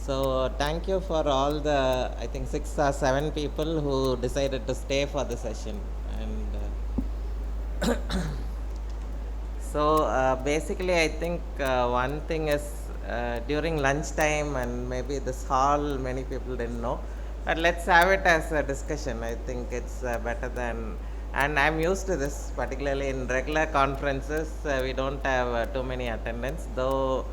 Thank you for all the, I think, 6 or 7 people who decided to stay for the session. And basically, I think one thing is during lunchtime, and maybe this hall, many people didn't know. But let's have it as a discussion. I think it's better than, and I'm used to this, particularly in regular conferences. We don't have too many attendants, though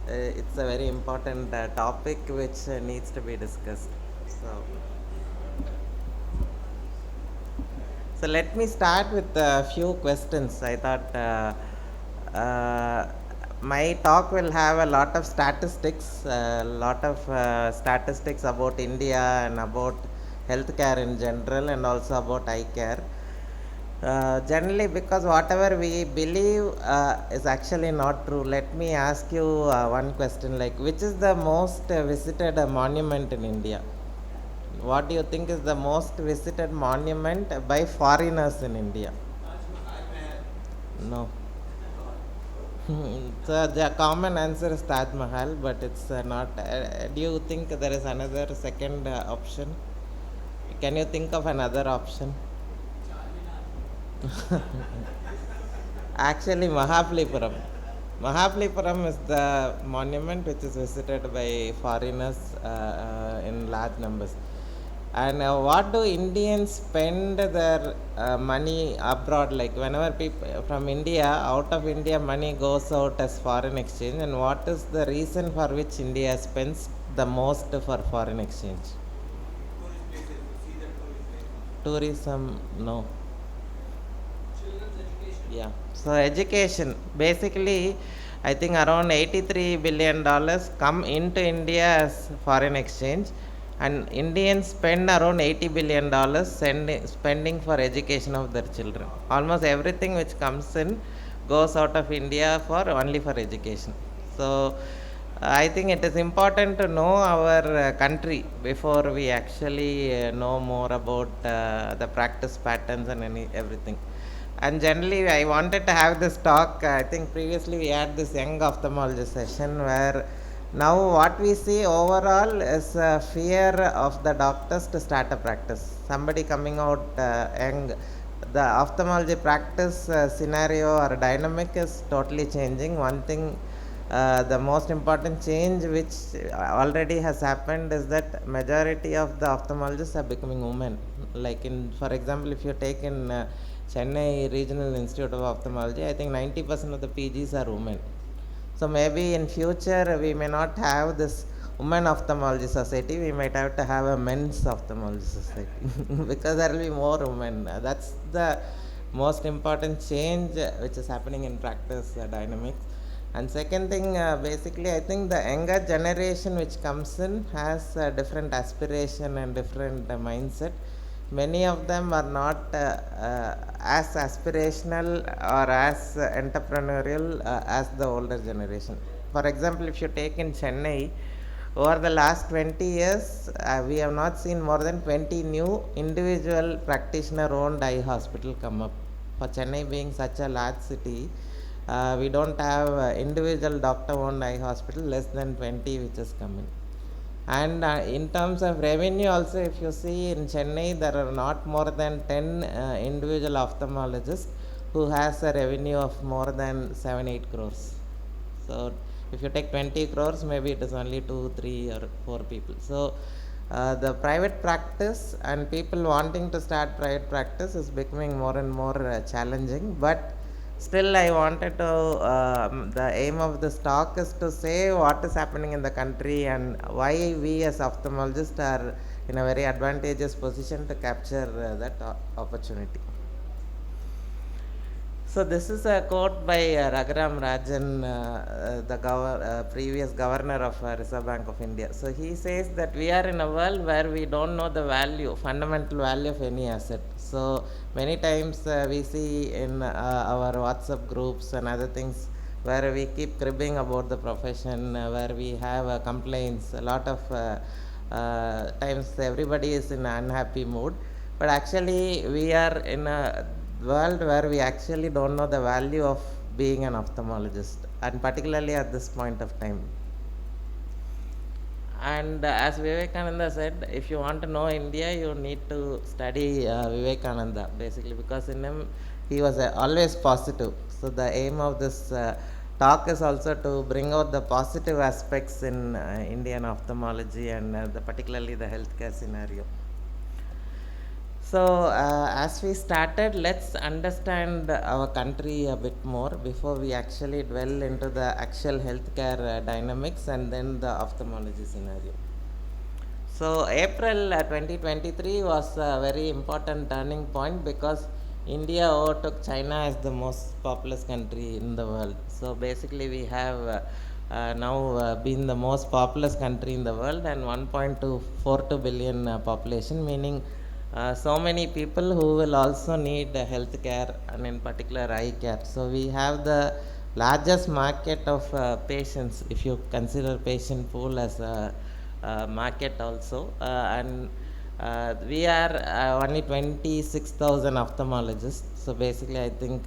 it's a very important topic which needs to be discussed. So, so let me start with a few questions. I thought my talk will have a lot of statistics, statistics about India and about healthcare in general, and also about eye care. Generally, because whatever we believe is actually not true. Let me ask you one question: like, which is the most visited monument in India? What do you think is the most visited monument by foreigners in India? No. So the common answer is Taj Mahal, but it's not. Do you think there is another second option? Can you think of another option? Actually, Mahabalipuram. Mahabalipuram is the monument which is visited by foreigners in large numbers. And what do Indians spend their money abroad? Like whenever people from India, out of India, money goes out as foreign exchange. And what is the reason for which India spends the most for foreign exchange? Tourism, no. Yeah. So education, basically, I think around $83 billion come into India as foreign exchange, and Indians spend around $80 billion spending for education of their children. Almost everything which comes in goes out of India for only for education. So I think it is important to know our country before we actually know more about the practice patterns and everything. And generally, I wanted to have this talk. I think previously we had this young ophthalmologist session where now what we see overall is a fear of the doctors to start a practice. Somebody coming out young, the ophthalmology practice scenario or dynamic is totally changing. One thing, the most important change which already has happened is that majority of the ophthalmologists are becoming women. Like in, for example, if you take in Chennai Regional Institute of Ophthalmology, I think 90% of the PGs are women. So maybe in future we may not have this women ophthalmology society. We might have to have a men's ophthalmology society because there will be more women. That's the most important change which is happening in practice dynamics. And second thing, basically, I think the younger generation which comes in has a different aspiration and different mindset. Many of them are not as aspirational or as entrepreneurial as the older generation. For example, if you take in Chennai, over the last 20 years, we have not seen more than 20 new individual practitioner owned eye hospital come up. For Chennai being such a large city, we don't have individual doctor owned eye hospital, less than 20 which is coming. And in terms of revenue also, if you see in Chennai, there are not more than 10 individual ophthalmologists who has a revenue of more than 7-8 crores. So if you take 20 crores, maybe it is only 2, 3 or 4 people. So the private practice and people wanting to start private practice is becoming more and more challenging. But still, I wanted to, the aim of this talk is to say what is happening in the country and why we as ophthalmologists are in a very advantageous position to capture that opportunity. So this is a quote by Raghuram Rajan, the previous governor of Reserve Bank of India. So he says that we are in a world where we don't know the value, fundamental value of any asset. So many times we see in our WhatsApp groups and other things where we keep cribbing about the profession, where we have complaints. A lot of times everybody is in an unhappy mood, but actually we are in a world where we actually don't know the value of being an ophthalmologist, and particularly at this point of time. And as Vivekananda said, if you want to know India, you need to study Vivekananda basically, because in him he was always positive. So the aim of this talk is also to bring out the positive aspects in Indian ophthalmology, and particularly the healthcare scenario. So, as we started, let's understand our country a bit more before we actually dwell into the actual healthcare dynamics and then the ophthalmology scenario. So, April 2023 was a very important turning point because India overtook China as the most populous country in the world. So, basically, we have now been the most populous country in the world, and 1.242 billion population, meaning so many people who will also need health care, and in particular eye care. So we have the largest market of patients if you consider patient pool as a market also, and we are only 26,000 ophthalmologists. So basically I think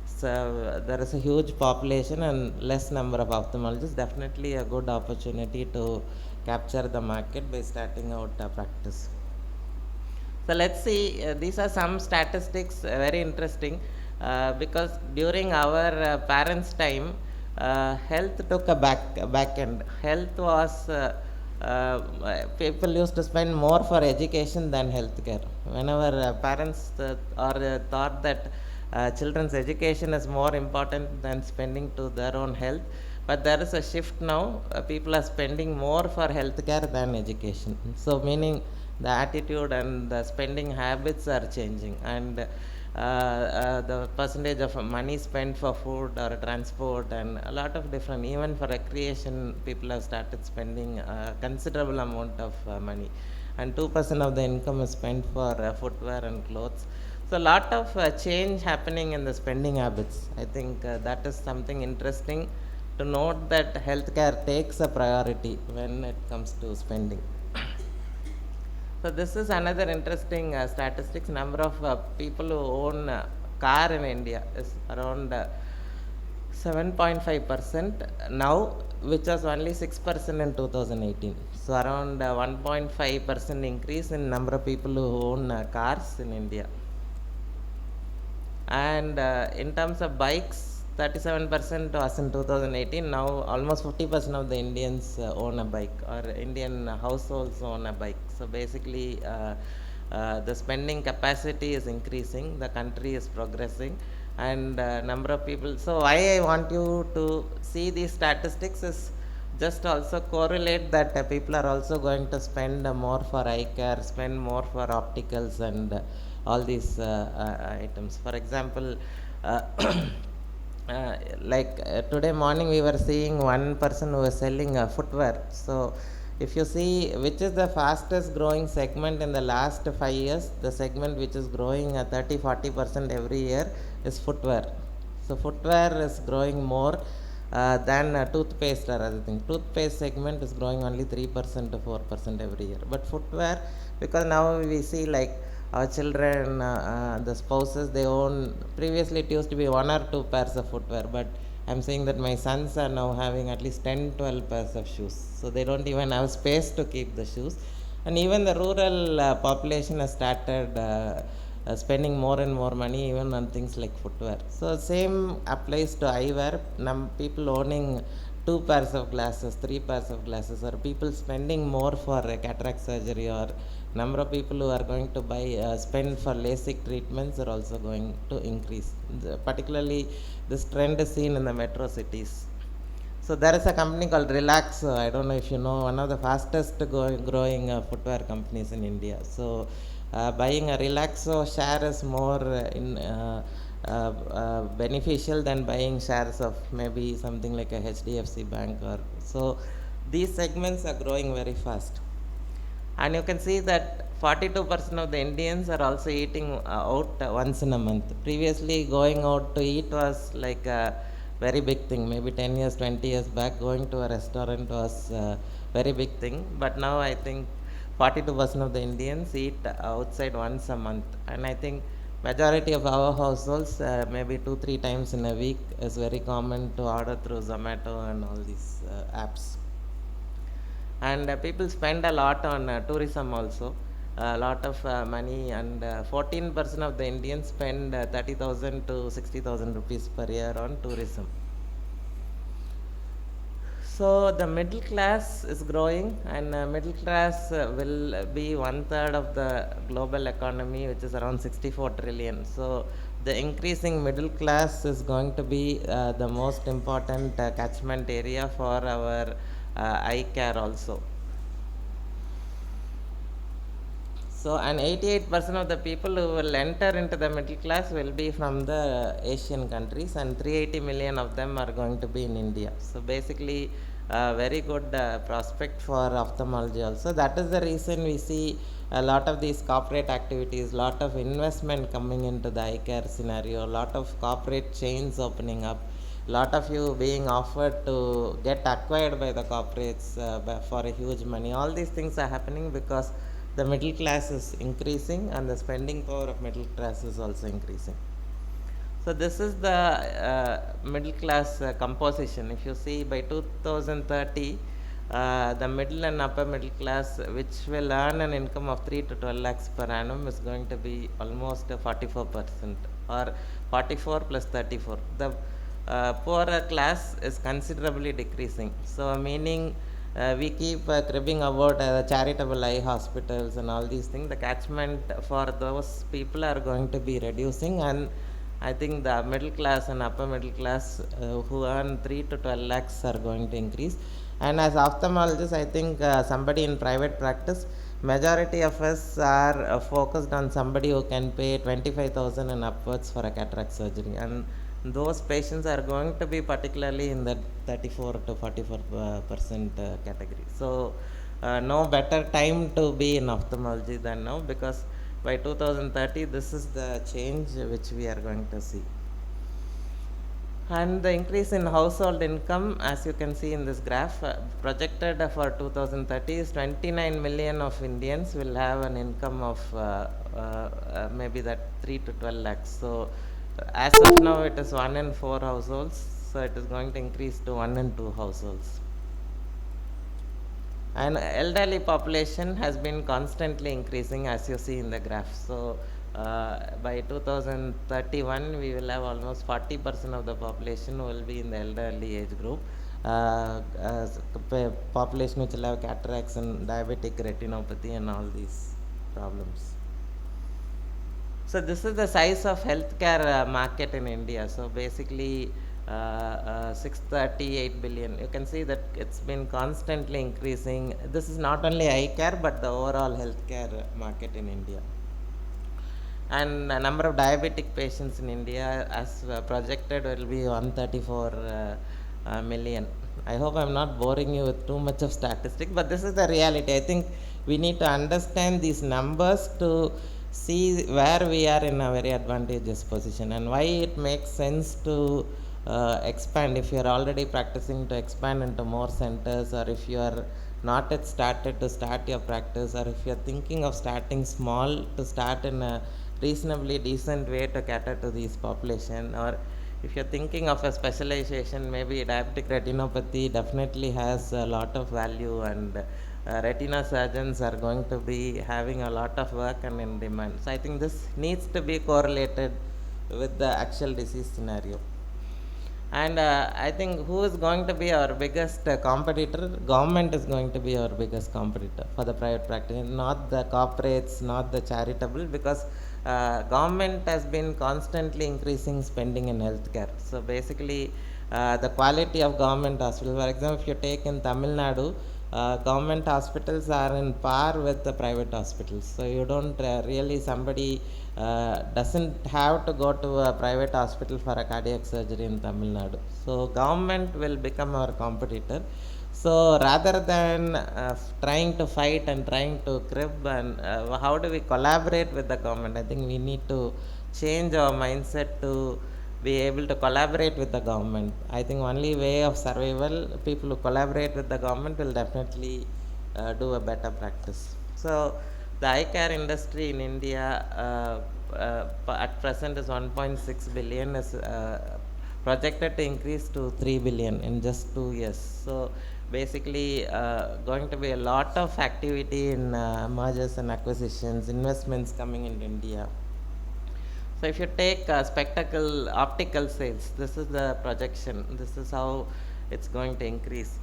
so there is a huge population and less number of ophthalmologists. Definitely a good opportunity to capture the market by starting out practice. So let's see, these are some statistics, very interesting, because during our parents' time, health took a back end. Health was people used to spend more for education than healthcare. Whenever parents thought that children's education is more important than spending to their own health, but there is a shift now. People are spending more for healthcare than education. So meaning the attitude and the spending habits are changing, and the percentage of money spent for food or transport and a lot of different, even for recreation, people have started spending a considerable amount of money, and 2% of the income is spent for footwear and clothes. So a lot of change happening in the spending habits. I think that is something interesting to note, that healthcare takes a priority when it comes to spending. So this is another interesting statistics. Number of people who own car in India is around 7.5% now, which was only 6% in 2018. So around 1.5% increase in number of people who own cars in India. And in terms of bikes, 37% was in 2018. Now almost 50% of the Indians own a bike, or Indian households own a bike. So basically the spending capacity is increasing, the country is progressing, and number of people. So why I want you to see these statistics is just also correlate that people are also going to spend more for eye care, spend more for opticals, and all these items. For example, uh, like today morning we were seeing one person who was selling footwear. So if you see which is the fastest growing segment in the last 5 years, the segment which is growing 30-40% every year is footwear. So footwear is growing more than toothpaste or other thing. Toothpaste segment is growing only 3% to 4% every year. But footwear, because now we see like our children, the spouses, they own. Previously, it used to be one or two pairs of footwear, but I'm saying that my sons are now having at least 10-12 pairs of shoes. So they don't even have space to keep the shoes. And even the rural population has started spending more and more money even on things like footwear. So same applies to eyewear. People owning two pairs of glasses, three pairs of glasses, or people spending more for cataract surgery, or number of people who are going to buy spend for LASIK treatments are also going to increase. Particularly this trend is seen in the metro cities. So there is a company called Relax. I don't know if you know, one of the fastest growing footwear companies in India. So buying a Relaxo share is more beneficial than buying shares of maybe something like a HDFC Bank, or so. These segments are growing very fast, and you can see that 42% of the Indians are also eating out once in a month. Previously, going out to eat was like a very big thing. Maybe 10 years, 20 years back, going to a restaurant was a very big thing. But now I think 42% of the Indians eat outside once a month, and I think majority of our households, maybe 2-3 times in a week, is very common to order through Zomato and all these apps. and people spend a lot on tourism also, a lot of money, and 14% of the Indians spend 30,000 to 60,000 rupees per year on tourism. So the middle class is growing, and middle class will be one third of the global economy, which is around 64 trillion. So the increasing middle class is going to be the most important catchment area for our eye care also. So, and 88% of the people who will enter into the middle class will be from the Asian countries, and 380 million of them are going to be in India. So, basically, a very good prospect for ophthalmology also. That is the reason we see a lot of these corporate activities, lot of investment coming into the eye care scenario, lot of corporate chains opening up, lot of you being offered to get acquired by the corporates for a huge money. All these things are happening because the middle class is increasing and the spending power of middle class is also increasing. So this is the middle class composition. If you see, by 2030, the middle and upper middle class, which will earn an income of 3 to 12 lakhs per annum, is going to be almost 44%, or 44 plus 34. The poorer class is considerably decreasing. So meaning we keep cribbing about charitable eye hospitals and all these things. The catchment for those people are going to be reducing, and I think the middle class and upper middle class who earn 3 to 12 lakhs are going to increase. And as ophthalmologists, I think somebody in private practice, majority of us are focused on somebody who can pay 25,000 and upwards for a cataract surgery, and those patients are going to be particularly in the 34 to 44% category. So no better time to be in ophthalmology than now, because by 2030 this is the change which we are going to see. And the increase in household income, as you can see in this graph, projected for 2030 is 29 million of Indians will have an income of maybe that 3 to 12 lakhs. So as of now it is 1 in 4 households, so it is going to increase to 1 in 2 households. And elderly population has been constantly increasing, as you see in the graph. So by 2031 we will have almost 40% of the population will be in the elderly age group, population which will have cataracts and diabetic retinopathy and all these problems. So this is the size of healthcare market in India. So basically 638 billion. You can see that it's been constantly increasing. This is not only eye care but the overall healthcare market in India. And the number of diabetic patients in India, as projected, will be 134 million. I hope I'm not boring you with too much of statistics, but this is the reality. I think we need to understand these numbers to see where we are in a very advantageous position and why it makes sense to expand. If you are already practicing, to expand into more centers, or if you are not yet started, to start your practice, or if you are thinking of starting small, to start in a reasonably decent way to cater to this population. Or if you're thinking of a specialization, maybe diabetic retinopathy definitely has a lot of value, and retina surgeons are going to be having a lot of work and in demand. So I think this needs to be correlated with the actual disease scenario. And I think who is going to be our biggest competitor? Government is going to be our biggest competitor for the private practice, not the corporates, not the charitable, because government has been constantly increasing spending in healthcare. So basically, the quality of government hospitals, for example, if you take in Tamil Nadu, government hospitals are in par with the private hospitals. So you don't really, somebody doesn't have to go to a private hospital for a cardiac surgery in Tamil Nadu. So government will become our competitor. So rather than trying to fight and trying to crib, and how do we collaborate with the government? I think we need to change our mindset to be able to collaborate with the government. I think only way of survival, people who collaborate with the government will definitely do a better practice. So the eye care industry in India at present is 1.6 billion, is projected to increase to 3 billion in just 2 years. So basically going to be a lot of activity in mergers and acquisitions, investments coming in India. So if you take spectacle optical sales, this is the projection. This is how it's going to increase.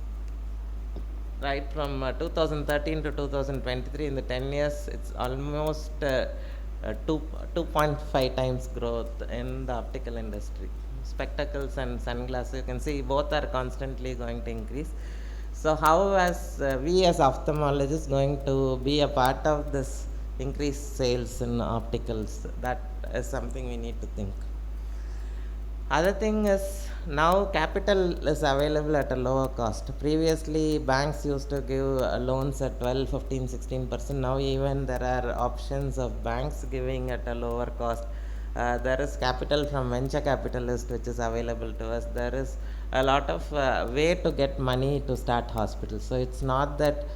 Right from 2013 to 2023, in the 10 years, it's almost 2.5 times growth in the optical industry. Spectacles and sunglasses, you can see both are constantly going to increase. So how as we as ophthalmologists going to be a part of this increased sales in opticals? That is something we need to think. Other thing is now capital is available at a lower cost. Previously, banks used to give loans at 12, 15, 16%. Now even there are options of banks giving at a lower cost. There is capital from venture capitalists which is available to us. There is a lot of way to get money to start hospitals. So it's not that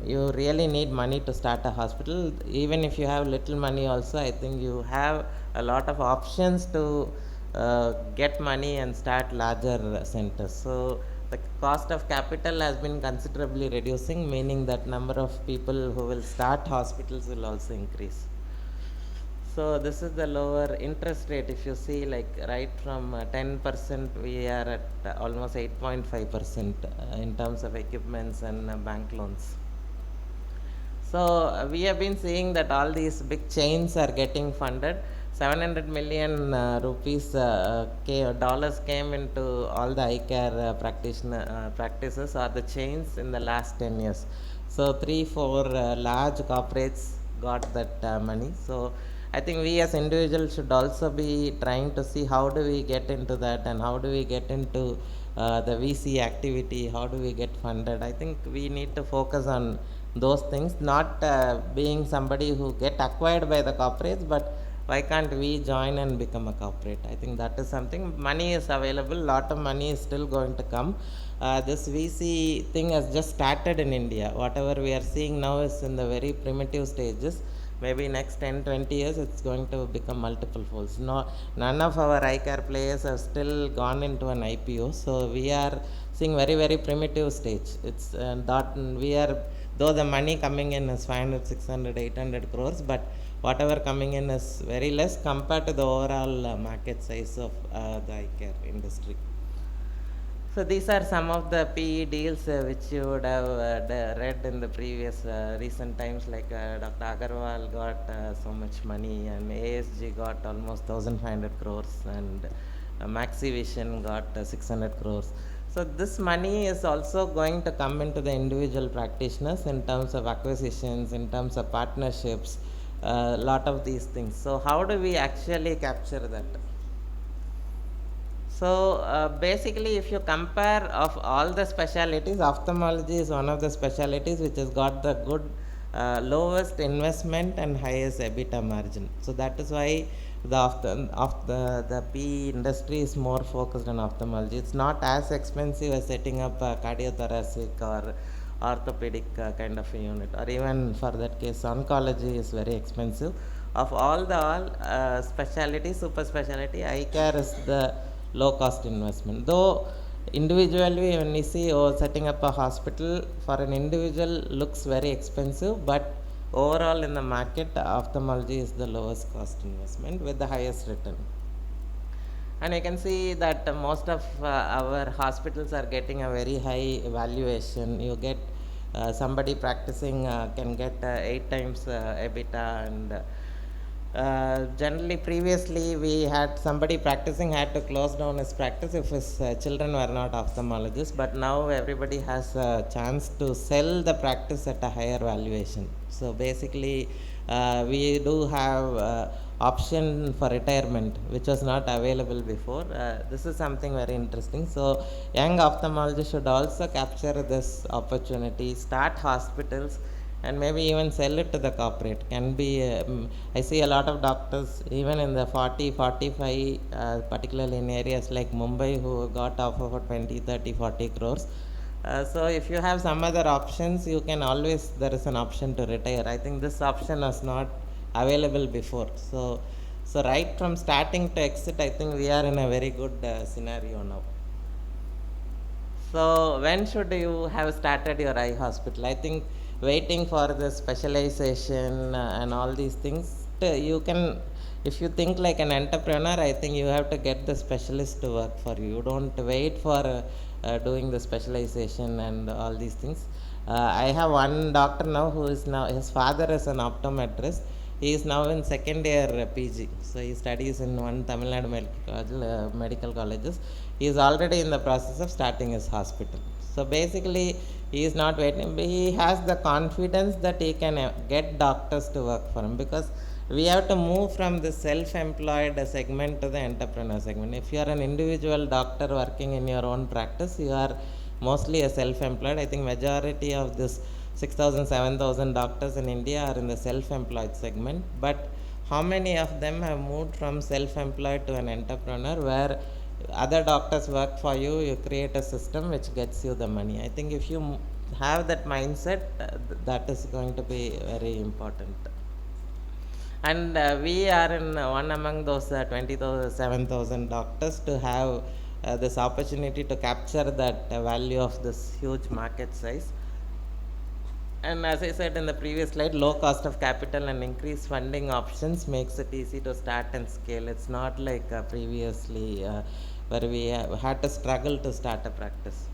you really need money to start a hospital. Even if you have little money also, I think you have a lot of options to get money and start larger centers. So the cost of capital has been considerably reducing, meaning that number of people who will start hospitals will also increase. So this is the lower interest rate. If you see, like right from 10%, we are at almost 8.5% in terms of equipments and bank loans. So we have been seeing that all these big chains are getting funded. 700 million rupees dollars came into all the eye care practices or the chains in the last 10 years. So 3 4 large corporates got that money. So I think we as individuals should also be trying to see how do we get into that and how do we get into the VC activity, how do we get funded. I think we need to focus on those things, not being somebody who get acquired by the corporates, but why can't we join and become a corporate? I think that is something. Money is available, lot of money is still going to come. This VC thing has just started in India. Whatever we are seeing now is in the very primitive stages. Maybe next 10 20 years it's going to become multiple folds. No, none of our eye care players have still gone into an IPO, so we are seeing very very primitive stage. It's that we are, though the money coming in is 500 600 800 crores, but whatever coming in is very less compared to the overall market size of the eye care industry. So these are some of the PE deals which you would have read in the previous recent times, like Dr. Agarwal got so much money, and ASG got almost 1500 crores, and Maxivision got 600 crores. So this money is also going to come into the individual practitioners in terms of acquisitions, in terms of partnerships, a lot of these things. So how do we actually capture that? So basically, if you compare of all the specialties, ophthalmology is one of the specialties which has got the good lowest investment and highest EBITDA margin. So that is why the PE industry is more focused on ophthalmology. It's not as expensive as setting up a cardiothoracic or orthopedic kind of a unit, or even for that case oncology is very expensive. Of all the specialty, super specialty, eye care is the low cost investment. Though individually when we see, oh, setting up a hospital for an individual looks very expensive, but overall in the market ophthalmology is the lowest cost investment with the highest return. And you can see that most of our hospitals are getting a very high valuation. You get somebody practicing can get 8 times EBITDA, and generally previously we had somebody practicing had to close down his practice if his children were not ophthalmologists, but now everybody has a chance to sell the practice at a higher valuation. So basically we do have option for retirement which was not available before. This is something very interesting. So young ophthalmologists should also capture this opportunity, start hospitals, and maybe even sell it to the corporate. Can be I see a lot of doctors even in the 40 45 particularly in areas like Mumbai who got offer for 20 30 40 crores. So if you have some other options, you can always, there is an option to retire. I think this option was not available before. So right from starting to exit, I think we are in a very good scenario now. So when should you have started your eye hospital? I think waiting for the specialization and all these things, you can, if you think like an entrepreneur, I think you have to get the specialist to work for you. You don't wait for doing the specialization and all these things. I have one doctor now who is now, his father is an optometrist. He is now in second year PG. So he studies in one Tamil Nadu medical colleges. He is already in the process of starting his hospital. So basically, he is not waiting. He has the confidence that he can get doctors to work for him, because we have to move from the self-employed segment to the entrepreneur segment. If you are an individual doctor working in your own practice, you are mostly a self-employed. I think majority of this 6,000, 7,000 doctors in India are in the self-employed segment. But how many of them have moved from self-employed to an entrepreneur, where other doctors work for you, you create a system which gets you the money? I think if you have that mindset, that is going to be very important. And we are in one among those 27,000 doctors to have this opportunity to capture that value of this huge market size. And as I said in the previous slide, low cost of capital and increased funding options makes it easy to start and scale. It's not like previously where we had to struggle to start a practice.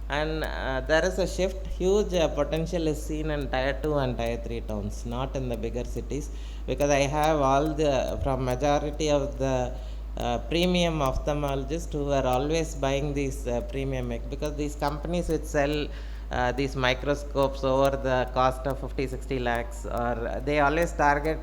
And there is a shift. Huge potential is seen in tier 2 and tier 3 towns, not in the bigger cities, because I have all the, from majority of the premium ophthalmologists who are always buying these premium, because these companies which sell these microscopes over the cost of 50, 60 lakhs, or they always target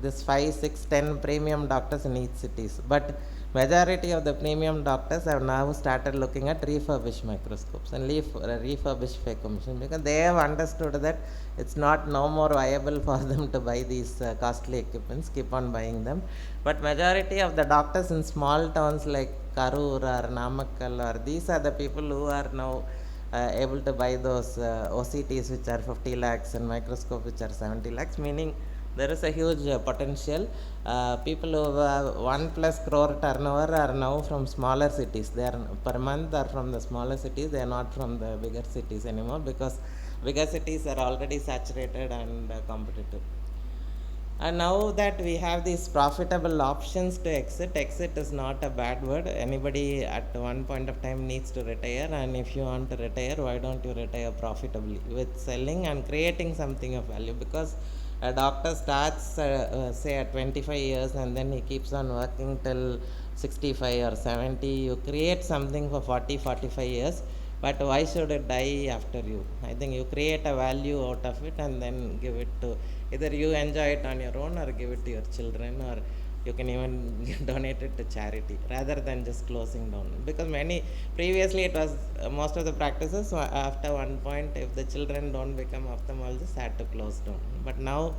this 5, 6, 10 premium doctors in each cities. But majority of the premium doctors have now started looking at refurbished microscopes and refurbished phaco machines, because they have understood that it's not no more viable for them to buy these costly equipments, keep on buying them. But majority of the doctors in small towns like Karur or Namakkal, or these are the people who are now able to buy those OCTs which are 50 lakhs and microscope which are 70 lakhs, meaning there is a huge potential. People who have 1 plus crore turnover are now from smaller cities. They are per month are from the smaller cities. They are not from the bigger cities anymore, because bigger cities are already saturated and competitive. And now that we have these profitable options to exit is not a bad word. Anybody at one point of time needs to retire, and if you want to retire, why don't you retire profitably with selling and creating something of value? Because a doctor starts say at 25 years, and then he keeps on working till 65 or 70. You create something for 40, 45 years, but why should it die after you? I think you create a value out of it and then give it to, either you enjoy it on your own or give it to your children, or you can even donate it to charity rather than just closing down. Because many, previously it was most of the practices after one point, if the children don't become ophthalmologists, had to close down. But now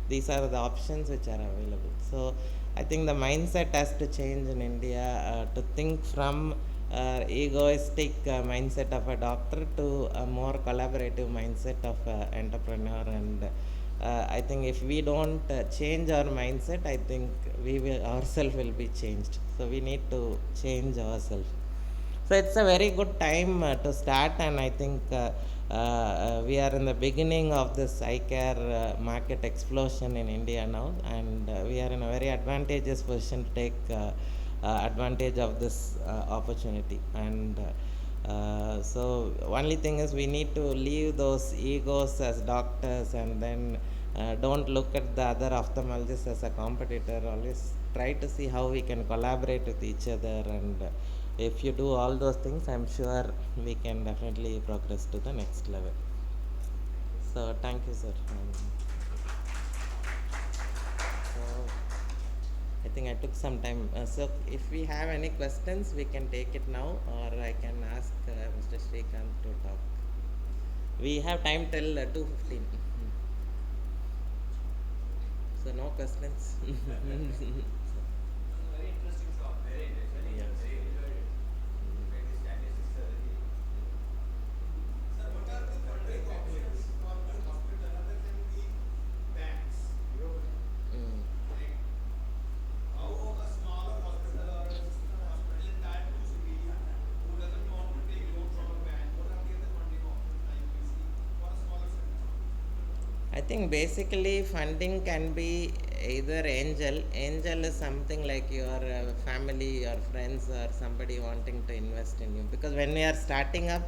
these are the options which are available. So I think the mindset has to change in India, to think from egoistic mindset of a doctor to a more collaborative mindset of entrepreneur. And I think if we don't change our mindset, I think we will ourselves will be changed. So we need to change ourselves. So it's a very good time to start, and I think we are in the beginning of this eye care market explosion in India now, and we are in a very advantageous position to take advantage of this opportunity. And so only thing is, we need to leave those egos as doctors, and then don't look at the other ophthalmologists as a competitor. Always try to see how we can collaborate with each other, and if you do all those things, I'm sure we can definitely progress to the next level. So thank you, sir. So I think I took some time. So if we have any questions, we can take it now, or I can ask Mr. Srikanth to talk. We have time till 2:15. So no questions. Very interesting song. Very interesting. Yeah. Very enjoyed it. Very statistics are very. Sir, what are the funding options for the hospital other than the banks? Mm. Like, how a smaller hospital or a hospital in that two city who doesn't want to take loan from a bank, what I think basically funding can be either angel. Angel is something like your family, your friends, or somebody wanting to invest in you. Because when we are starting up,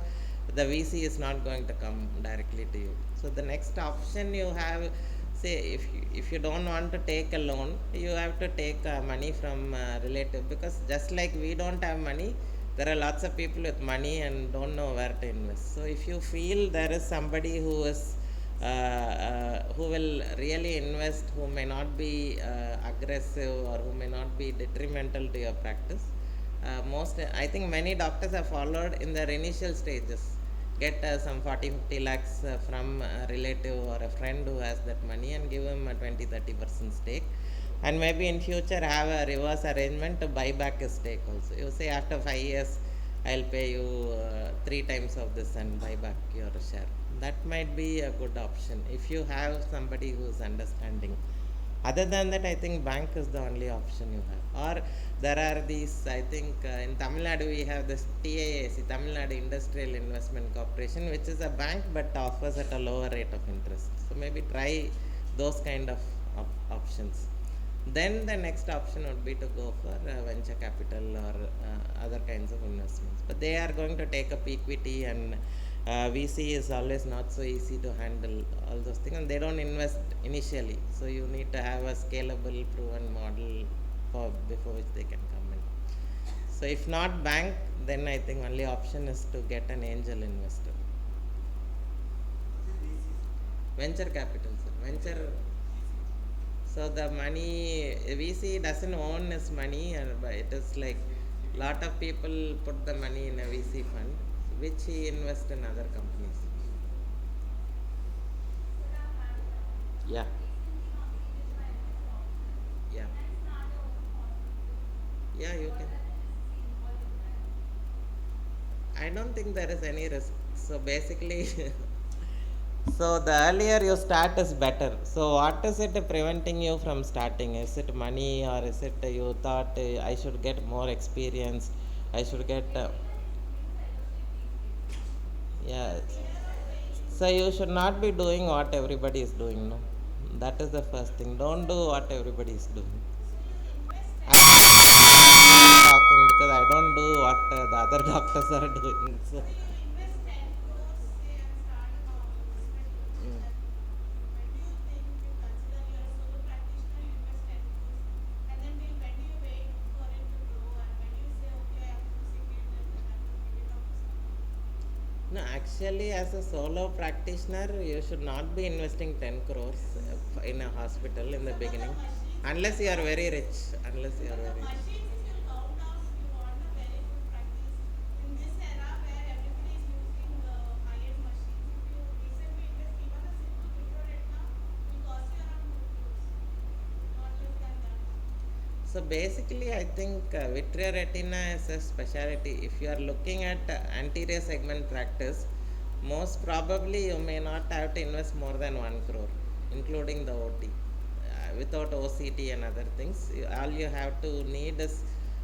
the VC is not going to come directly to you. So the next option you have, say, if you don't want to take a loan, you have to take money from relative. Because just like we don't have money, there are lots of people with money and don't know where to invest. So if you feel there is somebody who will really invest, who may not be aggressive or who may not be detrimental to your practice, most I think many doctors have followed in their initial stages, get some 40-50 lakhs from a relative or a friend who has that money and give him a 20-30% stake, and maybe in future have a reverse arrangement to buy back a stake also. You say after 5 years I'll pay you 3 times of this and buy back your share. That might be a good option if you have somebody who's understanding. Other than that, I think bank is the only option you have. Or there are these, I think in Tamil Nadu we have this TIAC, Tamil Nadu Industrial Investment Corporation, which is a bank but offers at a lower rate of interest. So maybe try those kind of options. Then the next option would be to go for venture capital or other kinds of investments. But they are going to take up equity, and VC is always not so easy to handle all those things, and they don't invest initially. So you need to have a scalable, proven model before which they can come in. So if not bank, then I think only option is to get an angel investor. Venture capital, sir. Venture. So the money, VC doesn't own his money, but it is like lot of people put the money in a VC fund, which he invests in other companies. Yeah. Yeah. Yeah, you can. I don't think there is any risk. So basically, so the earlier you start is better. So what is it preventing you from starting? Is it money, or is it you thought I should get more experience? I should get yeah. So you should not be doing what everybody is doing. No, that is the first thing. Don't do what everybody is doing. I'm talking because I don't do what the other doctors are doing. So. Mm. No, actually, as a solo practitioner, you should not be investing 10 crores in a hospital in the beginning, unless you are very rich. Unless you are very rich. So basically, I think vitreoretina is a specialty. If you are looking at anterior segment practice, most probably you may not have to invest more than 1 crore, including the OT. Without OCT and other things, all you have to need is.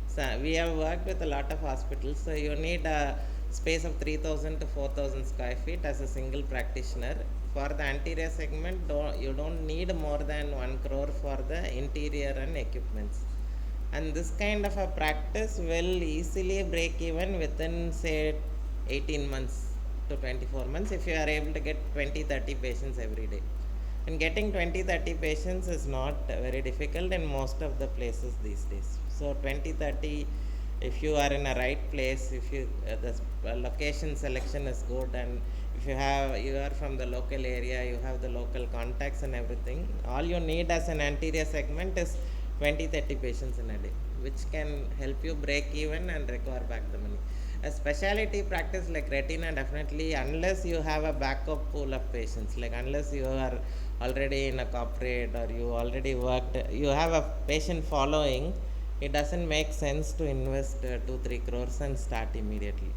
So we have worked with a lot of hospitals, so you need a space of 3,000 to 4,000 square feet as a single practitioner. For the anterior segment, you don't need more than 1 crore for the interior and equipments. And this kind of a practice will easily break even within, say, 18 months to 24 months if you are able to get 20-30 patients every day. And getting 20-30 patients is not very difficult in most of the places these days. So 20-30, if you are in a right place, if you the location selection is good, and if you are from the local area, you have the local contacts and everything, all you need as an anterior segment is 20-30 patients in a day, which can help you break even and recover back the money. A specialty practice like retina, definitely, unless you have a backup pool of patients, like unless you are already in a corporate or you already worked, you have a patient following, it doesn't make sense to invest 2-3 crores and start immediately,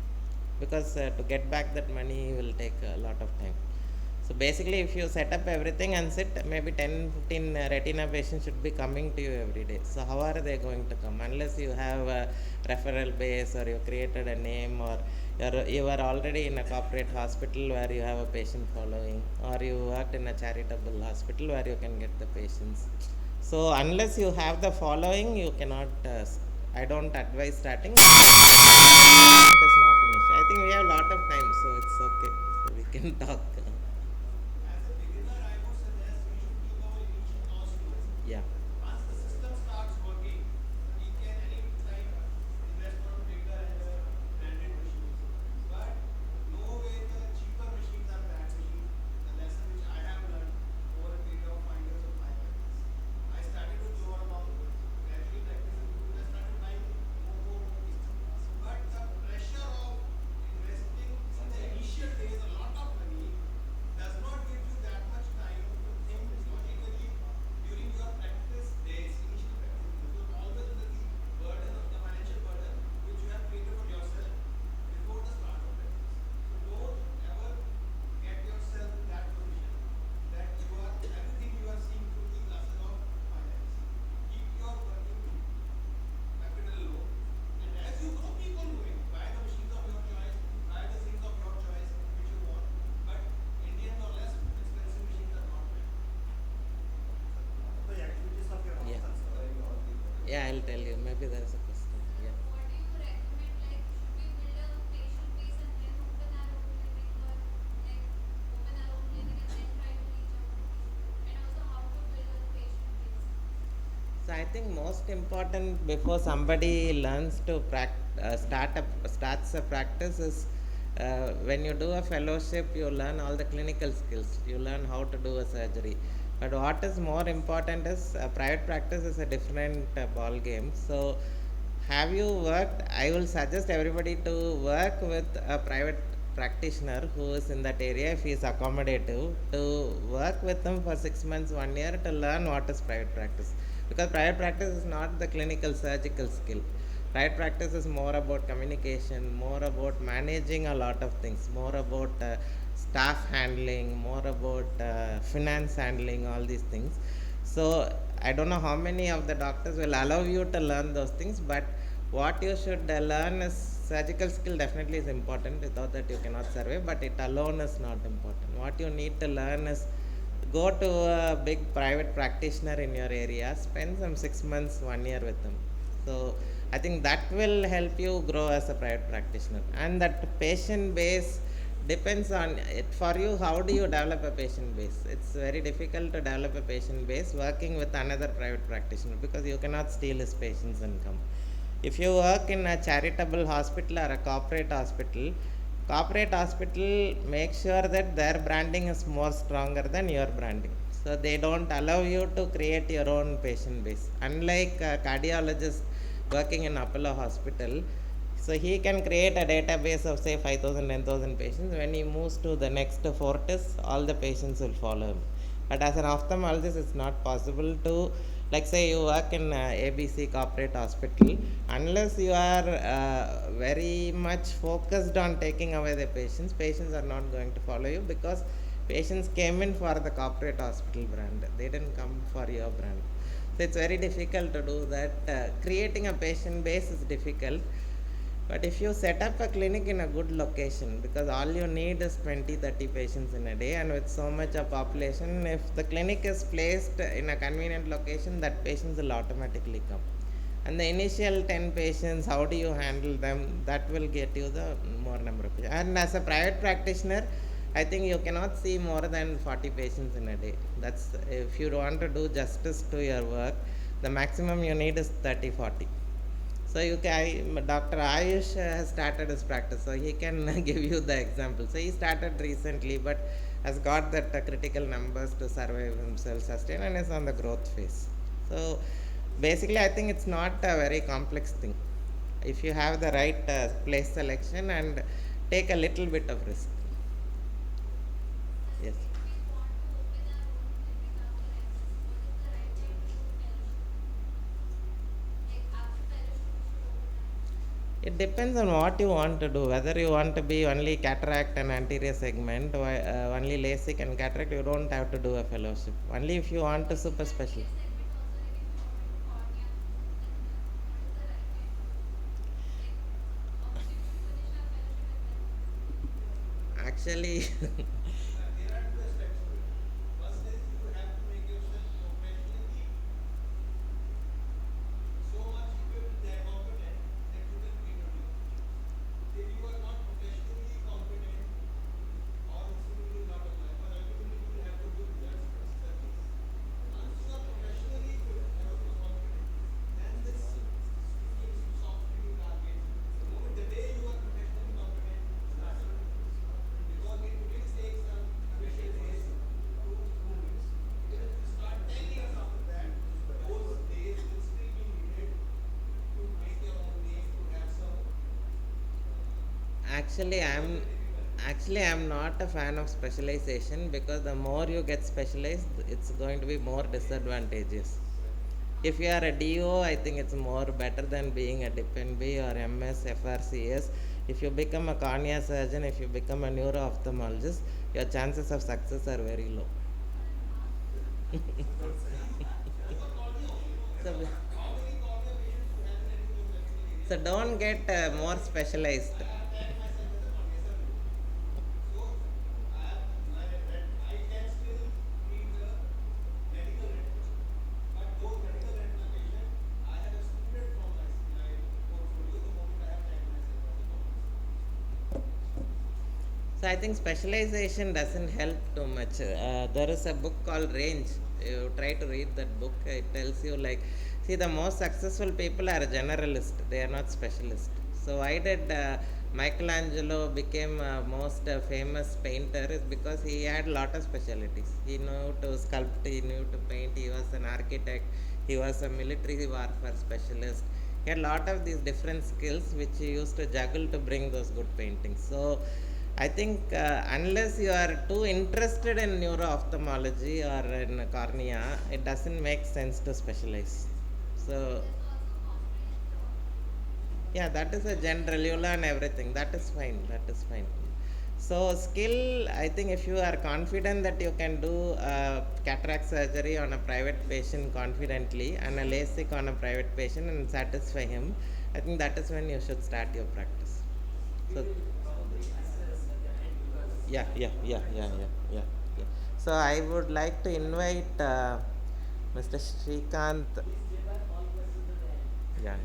because to get back that money will take a lot of time. So basically, if you set up everything and sit, maybe 10-15 retina patients should be coming to you every day. So how are they going to come? Unless you have a referral base, or you created a name, or You are already in a corporate hospital where you have a patient following, or you worked in a charitable hospital where you can get the patients. So unless you have the following, you cannot. I don't advise starting. It is not an issue. I think we have a lot of time, so it's okay. So we can talk. As a beginner, I would suggest we should keep our initial cost low. Yeah. Once the system starts working, we can anytime invest on bigger and branded machines. But no way the cheaper machines are bad machines. The lesson which I have learned over a period of 5 years of my practice. I started with lower amount, gradually practicing, I started buying more machines. But the pressure of investing in the initial days a lot of money does not give you that much time to think logically during your practice days, initial practice days. You're always under the burden of the financial burden which you have created for yourself before the start of practice. So don't ever get yourself in that position that you are everything you are seeing through the glasses of finance. Keep your working capital low. And as you grow, keep on moving. Buy the machines of your choice, buy the things of your choice which you want. But Indian or less expensive machines are not bad. The activities of your Yeah. office are very all the Yeah, I'll tell you. Maybe there is a question. Yeah. What do you recommend? Like, should we build a patient base and then open our own clinic, or like open our own clinic and then try to reach out to people? And also, how to build a patient base? So I think most important before somebody learns to starts a practice is when you do a fellowship, you learn all the clinical skills. You learn how to do a surgery. But what is more important is private practice is a different ball game. So have you worked? I will suggest everybody to work with a private practitioner who is in that area if he is accommodative, to work with them for 6 months, 1 year to learn what is private practice, because private practice is not the clinical surgical skill. Private practice is more about communication, more about managing a lot of things, more about staff handling, more about finance handling, all these things. So I don't know how many of the doctors will allow you to learn those things, but what you should learn is surgical skill definitely is important. Without that you cannot survive, but it alone is not important. What you need to learn is go to a big private practitioner in your area, spend some 6 months, 1 year with them. So I think that will help you grow as a private practitioner. And that patient base depends on it for you. How do you develop a patient base? It's very difficult to develop a patient base working with another private practitioner, because you cannot steal his patient's income. If you work in a charitable hospital or a corporate hospital make sure that their branding is more stronger than your branding, so they don't allow you to create your own patient base. Unlike a cardiologist working in Apollo hospital, so he can create a database of say 5,000, 10,000 patients. When he moves to the next fortis, all the patients will follow him. But as an ophthalmologist, it's not possible to, like say you work in ABC corporate hospital, unless you are very much focused on taking away the patients are not going to follow you, because patients came in for the corporate hospital brand, they didn't come for your brand. So it's very difficult to do that. Creating a patient base is difficult, but if you set up a clinic in a good location, because all you need is 20, 30 patients in a day, and with so much of population, if the clinic is placed in a convenient location, that patients will automatically come. And the initial 10 patients, how do you handle them? That will get you the more number of patients. And as a private practitioner, I think you cannot see more than 40 patients in a day. That's, if you want to do justice to your work, the maximum you need is 30, 40. So you can, Dr. Ayush has started his practice, so he can give you the example. So he started recently, but has got that critical numbers to survive himself, sustain, and is on the growth phase. So basically, I think it's not a very complex thing. If you have the right place selection and take a little bit of risk. Sir, Yes. if we want to open our own clinic after access, what is the right time to do fellowship? Like, after fellowship, we should open our. It depends on what you want to do. Whether you want to be only cataract and anterior segment, or only LASIK and cataract, you don't have to do a fellowship. Only if you want to super special. Anterior segment also, like if you want to do cornea, then what is the right time to do? Like, should we finish our fellowship and then Actually, There are two aspects to it. First is you have to make yourself professionally so much equipped that competent that you can create a deal. If you are not professionally competent, or you will not apply. But ultimately, you will have to good results. That's the case. Once you are professionally equipped and competent, then this gives you soft skill targets. The moment the day you are professionally competent, starts because it will take some initial days to prove it. Even if you start 10 years after that, those days will still be needed to make your own name, to have some actually, I'm not a fan of specialization because the more you get specialized, it's going to be more disadvantageous. If you are a DO, I think it's more better than being a DPNB or MS, FRCS. If you become a cornea surgeon, if you become a neuro-ophthalmologist, your chances of success are very low. So, so don't get more specialized. I can still treat the medical retina. But those medical retina patients, I have excluded from my portfolio the moment I have tagged myself as a doctor. So I think specialization doesn't help too much. There is a book called Range. You try to read that book. It tells you like, see, the most successful people are generalist. They are not specialist. So why did Michelangelo became most famous painter is because he had lot of specialties. He knew to sculpt. He knew to paint. He was an architect. He was a military warfare specialist. He had lot of these different skills which he used to juggle to bring those good paintings. So I think unless you are too interested in neuro-ophthalmology or in cornea, it doesn't make sense to specialize. So yeah, that is a general. You learn everything. That is fine. That is fine. So skill, I think if you are confident that you can do cataract surgery on a private patient confidently and a LASIK on a private patient and satisfy him, I think that is when you should start your practice. So yeah. So I would like to invite Mr. Srikanth. Yeah.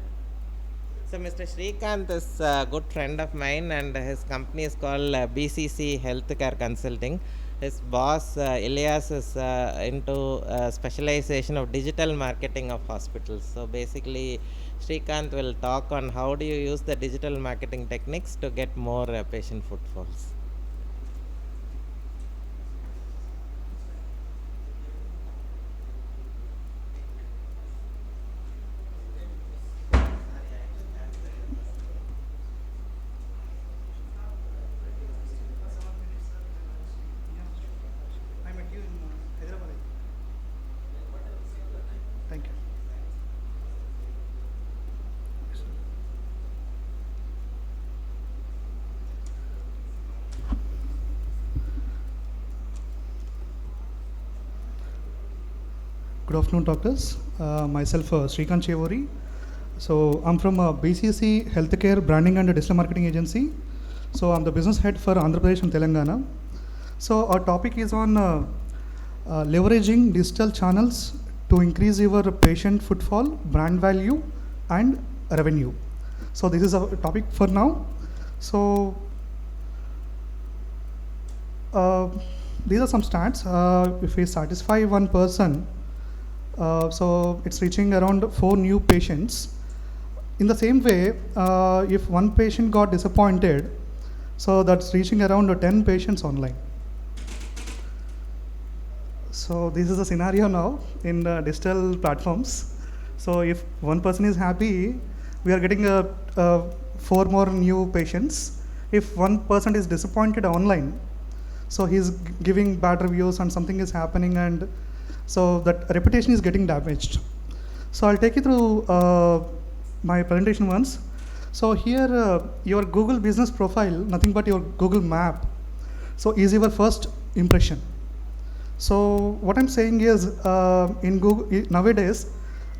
So Mr. Srikanth is a good friend of mine, and his company is called BCC Healthcare Consulting. His boss Elias is into specialization of digital marketing of hospitals. So basically, Srikanth will talk on how do you use the digital marketing techniques to get more patient footfalls. I met you in Hyderabad. Thank you. Good afternoon, doctors. Myself, Srikanth Chevori. So I'm from BCC Healthcare Branding and Digital Marketing Agency. So I'm the business head for Andhra Pradesh and Telangana. So our topic is on leveraging digital channels to increase your patient footfall, brand value, and revenue. So this is our topic for now. So these are some stats. If we satisfy one person, so it's reaching around 4 new patients. In the same way, if one patient got disappointed, so that's reaching around 10 patients online. So this is a scenario now in digital platforms. So if one person is happy, we are getting 4 more new patients. If one person is disappointed online, so he's giving bad reviews and something is happening, and so that reputation is getting damaged. So I'll take you through my presentation once. So here your Google business profile, nothing but your Google map, so is your first impression. So what I'm saying is in Google nowadays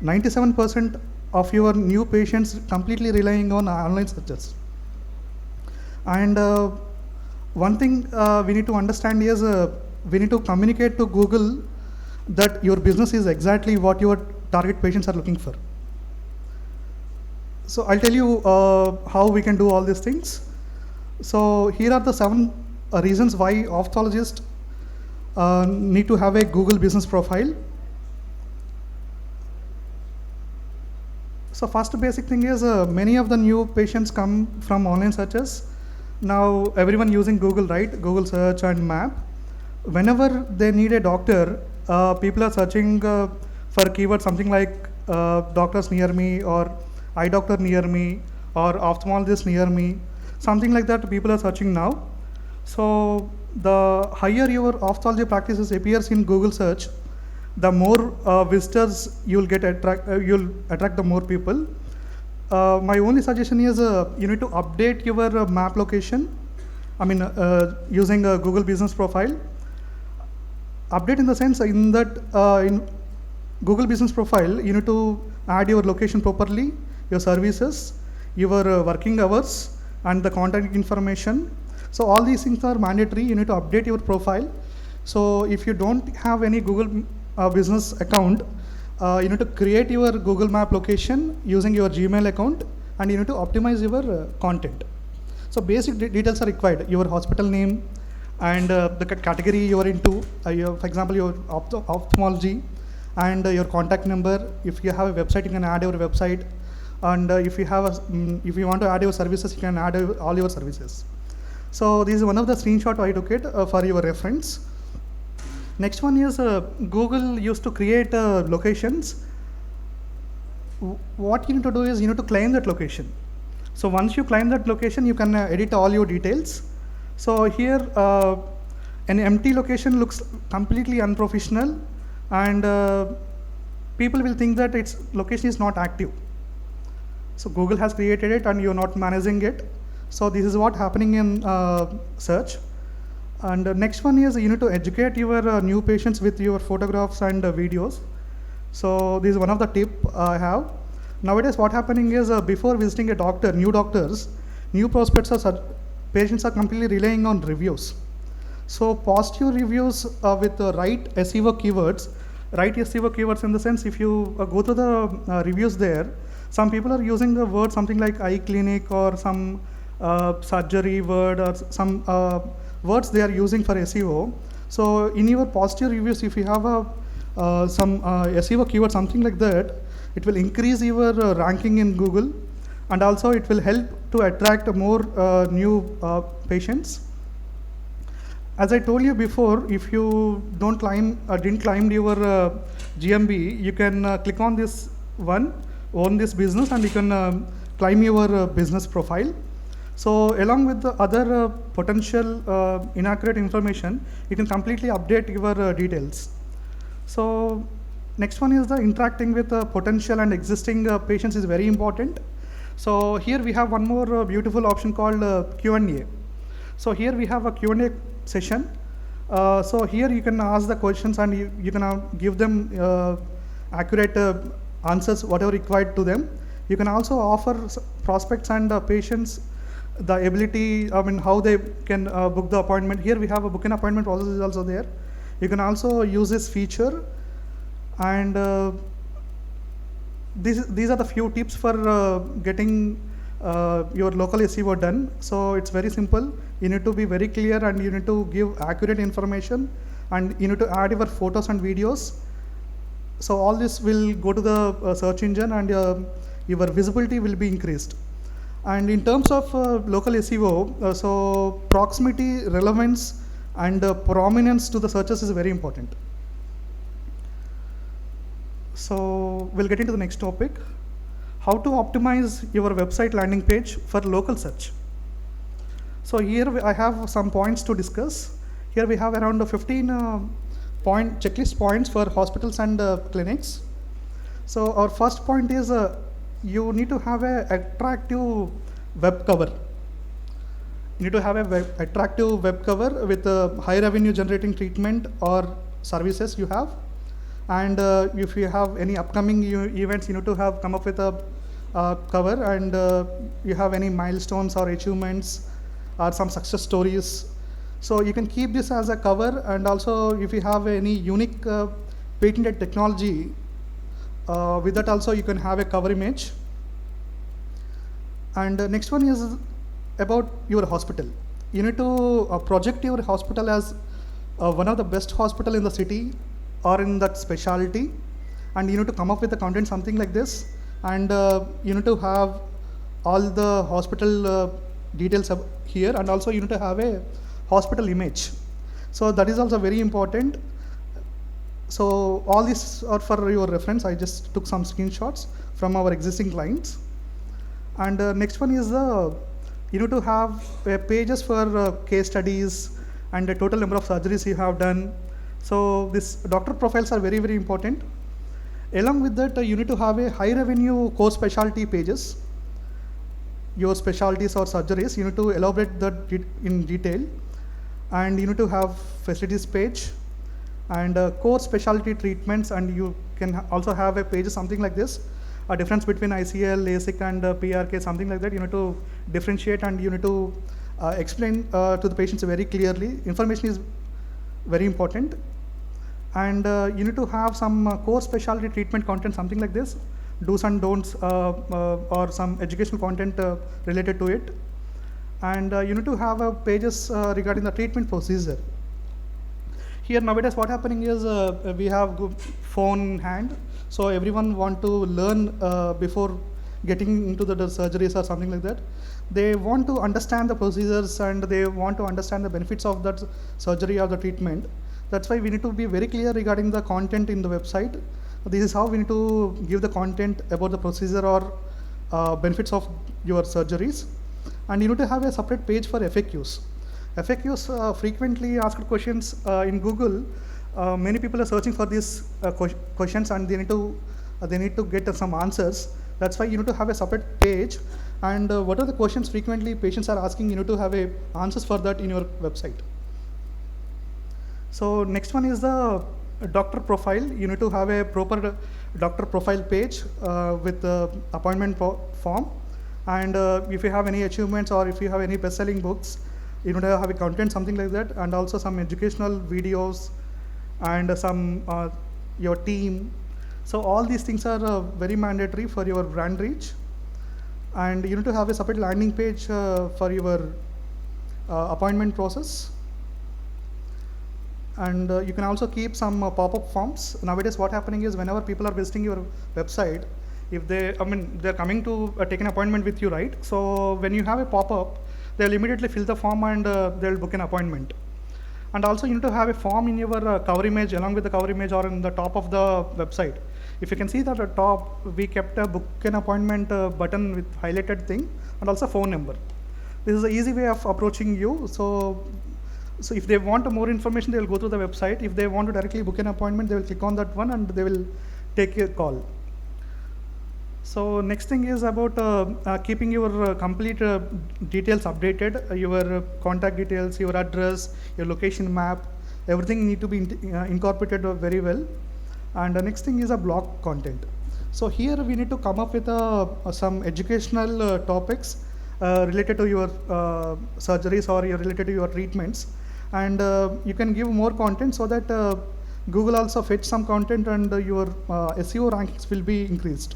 97% of your new patients completely relying on online searches, and one thing we need to understand is we need to communicate to Google that your business is exactly what your target patients are looking for. So I'll tell you how we can do all these things. So here are the 7 reasons why ophthalmologists need to have a Google business profile. So first basic thing is many of the new patients come from online searches. Now everyone using Google, right? Google search and map. Whenever they need a doctor, people are searching for keywords something like doctors near me, or eye doctor near me, or ophthalmologist near me, something like that people are searching now. So the higher your ophthalmology practices appears in Google search, the more visitors you'll you'll attract the more people. My only suggestion is you need to update your map location. I mean, using a Google business profile. Update in the sense in that in Google business profile, you need to add your location properly, your services, your working hours, and the contact information. So all these things are mandatory. You need to update your profile. So if you don't have any Google business account, you need to create your Google Map location using your Gmail account, and you need to optimize your content. So basic details are required: your hospital name and the category you are into. For example, your ophthalmology, and your contact number. If you have a website, you can add your website, and if you have if you want to add your services, you can add all your services. So this is one of the screenshot I took it for your reference. Next one is Google used to create locations. What you need to do is you need to claim that location. So once you claim that location, you can edit all your details. So here an empty location looks completely unprofessional, and people will think that its location is not active. So Google has created it and you're not managing it. So this is what happening in search. And next one is you need to educate your new patients with your photographs and videos. So this is one of the tip I have. Nowadays what happening is before visiting a doctor, new doctors, new prospects patients are completely relying on reviews. So positive reviews with the right SEO keywords, in the sense if you go to the reviews there, some people are using the word something like eye clinic or some surgery word or some words they are using for SEO. So in your positive reviews, if you have some SEO keyword, something like that, it will increase your ranking in Google, and also it will help to attract more new patients. As I told you before, if you didn't climb your GMB, you can click on this one, own this business, and you can climb your business profile. So along with the other potential inaccurate information, you can completely update your details. So next one is the interacting with potential and existing patients is very important. So here we have one more beautiful option called Q&A. So here we have a Q&A session. So here you can ask the questions and you can give them accurate answers, whatever required to them. You can also offer prospects and patients the ability, how they can book the appointment. Here we have a book an appointment process is also there. You can also use this feature, and these are the few tips for getting your local SEO done. So it's very simple. You need to be very clear and you need to give accurate information, and you need to add your photos and videos. So all this will go to the search engine, and your visibility will be increased. And in terms of local SEO, so proximity, relevance, and prominence to the searches is very important. So we'll get into the next topic: how to optimize your website landing page for local search. So here I have some points to discuss. Here we have around 15 checklist points for hospitals and clinics. So our first point is you need to have an attractive web cover. You need to have a attractive web cover with a high revenue generating treatment or services you have. And if you have any upcoming events, you need to have come up with a cover, and you have any milestones or achievements or some success stories So you can keep this as a cover, and also if you have any unique patented technology, with that also you can have a cover image. And next one is about your hospital. You need to project your hospital as one of the best hospital in the city or in that specialty, and you need to come up with the content something like this, and you need to have all the hospital details here, and also you need to have a hospital image. So that is also very important. So all these are for your reference. I just took some screenshots from our existing clients. And next one is you need to have pages for case studies and the total number of surgeries you have done. So this doctor profiles are very, very important. Along with that, you need to have a high revenue core specialty pages. Your specialties or surgeries, you need to elaborate that in detail. And you need to have facilities page and core specialty treatments, and you can also have a page something like this, a difference between ICL, LASIK and PRK, something like that. You need to differentiate, and you need to explain to the patients very clearly. Information is very important. And you need to have some core specialty treatment content, something like this, do's and don'ts, or some educational content related to it. And you need to have pages regarding the treatment procedure. Here nowadays what happening is we have phone in hand, so everyone want to learn before getting into the surgeries or something like that. They want to understand the procedures, and they want to understand the benefits of that surgery or the treatment. That's why we need to be very clear regarding the content in the website. This is how we need to give the content about the procedure or benefits of your surgeries. And you need to have a separate page for FAQs. FAQs, frequently asked questions in Google. Many people are searching for these questions, and they need to get some answers. That's why you need to have a separate page. And what are the questions frequently patients are asking? You need to have answers for that in your website. So next one is the doctor profile. You need to have a proper doctor profile page with the appointment form. And if you have any achievements, or if you have any best-selling books, you need to have a content, something like that, and also some educational videos and some your team. So all these things are very mandatory for your brand reach. And you need to have a separate landing page for your appointment process. And you can also keep some pop-up forms. Nowadays what happening is, whenever people are visiting your website, if they're coming to take an appointment with you, right? So when you have a pop-up, they'll immediately fill the form, and they'll book an appointment. And also you need to have a form in your cover image, along with the cover image, or in the top of the website. If you can see that at the top, we kept a book an appointment button with highlighted thing, and also phone number. This is an easy way of approaching you. So if they want more information, they will go to the website. If they want to directly book an appointment, they will click on that one, and they will take a call. So next thing is about keeping your complete details updated, your contact details, your address, your location map, everything need to be incorporated very well. And the next thing is a blog content. So here we need to come up with some educational topics related to your surgeries, or related to your treatments. And you can give more content, so that Google also fetch some content, and your SEO rankings will be increased.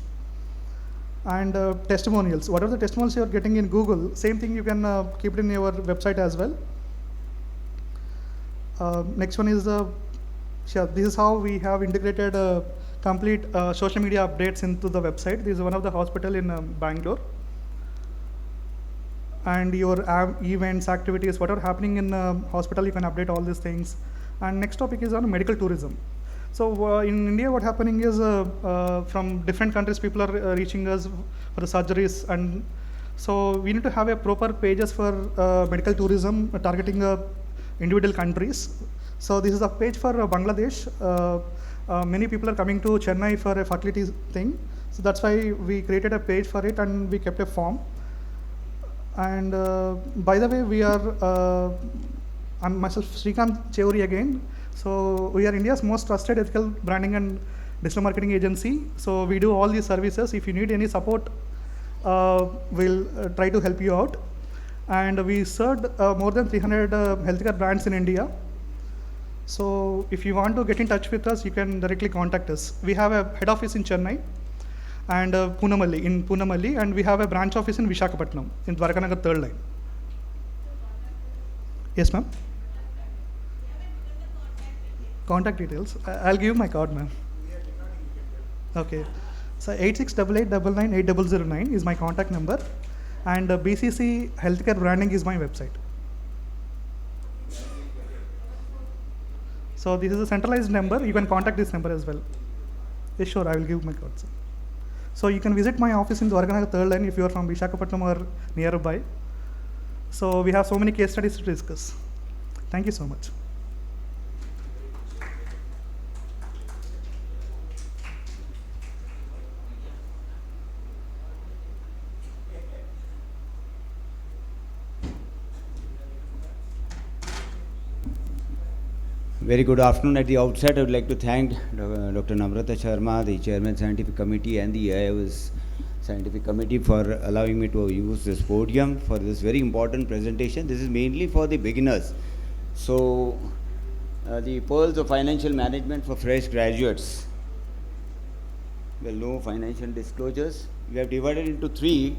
And testimonials, whatever the testimonials you are getting in Google, same thing you can keep it in your website as well. Next one is this is how we have integrated complete social media updates into the website. This is one of the hospital in Bangalore. And your events, activities, whatever happening in hospital, you can update all these things. And next topic is on medical tourism. So in India, what happening is from different countries, people are reaching us for the surgeries, and so we need to have a proper pages for medical tourism targeting individual countries. So this is a page for Bangladesh. Many people are coming to Chennai for a fertility thing. So that's why we created a page for it, and we kept a form. And by the way, we are, I'm myself Srikanth Cheuri again. So we are India's most trusted ethical branding and digital marketing agency. So we do all these services. If you need any support, we'll try to help you out. And we served more than 300 healthcare brands in India. So if you want to get in touch with us, you can directly contact us. We have a head office in Chennai and Punamalli, and we have a branch office in Visakhapatnam, in Dwarkanagar third line. Yes, ma'am. Contact details. I'll give you my card, ma'am. Okay. So 8688998009 is my contact number, and BCC Healthcare Branding is my website. So this is a centralized number. You can contact this number as well. Yes, sure. I will give my card, sir. So you can visit my office in Dwarkanagar third line if you are from Visakhapatnam or nearby. So we have so many case studies to discuss. Thank you so much. Very good afternoon. At the outset, I would like to thank Dr. Namrata Sharma, the Chairman Scientific Committee, and the AIOS Scientific Committee for allowing me to use this podium for this very important presentation. This is mainly for the beginners. So, the pearls of financial management for fresh graduates. Well, no financial disclosures. We have divided into three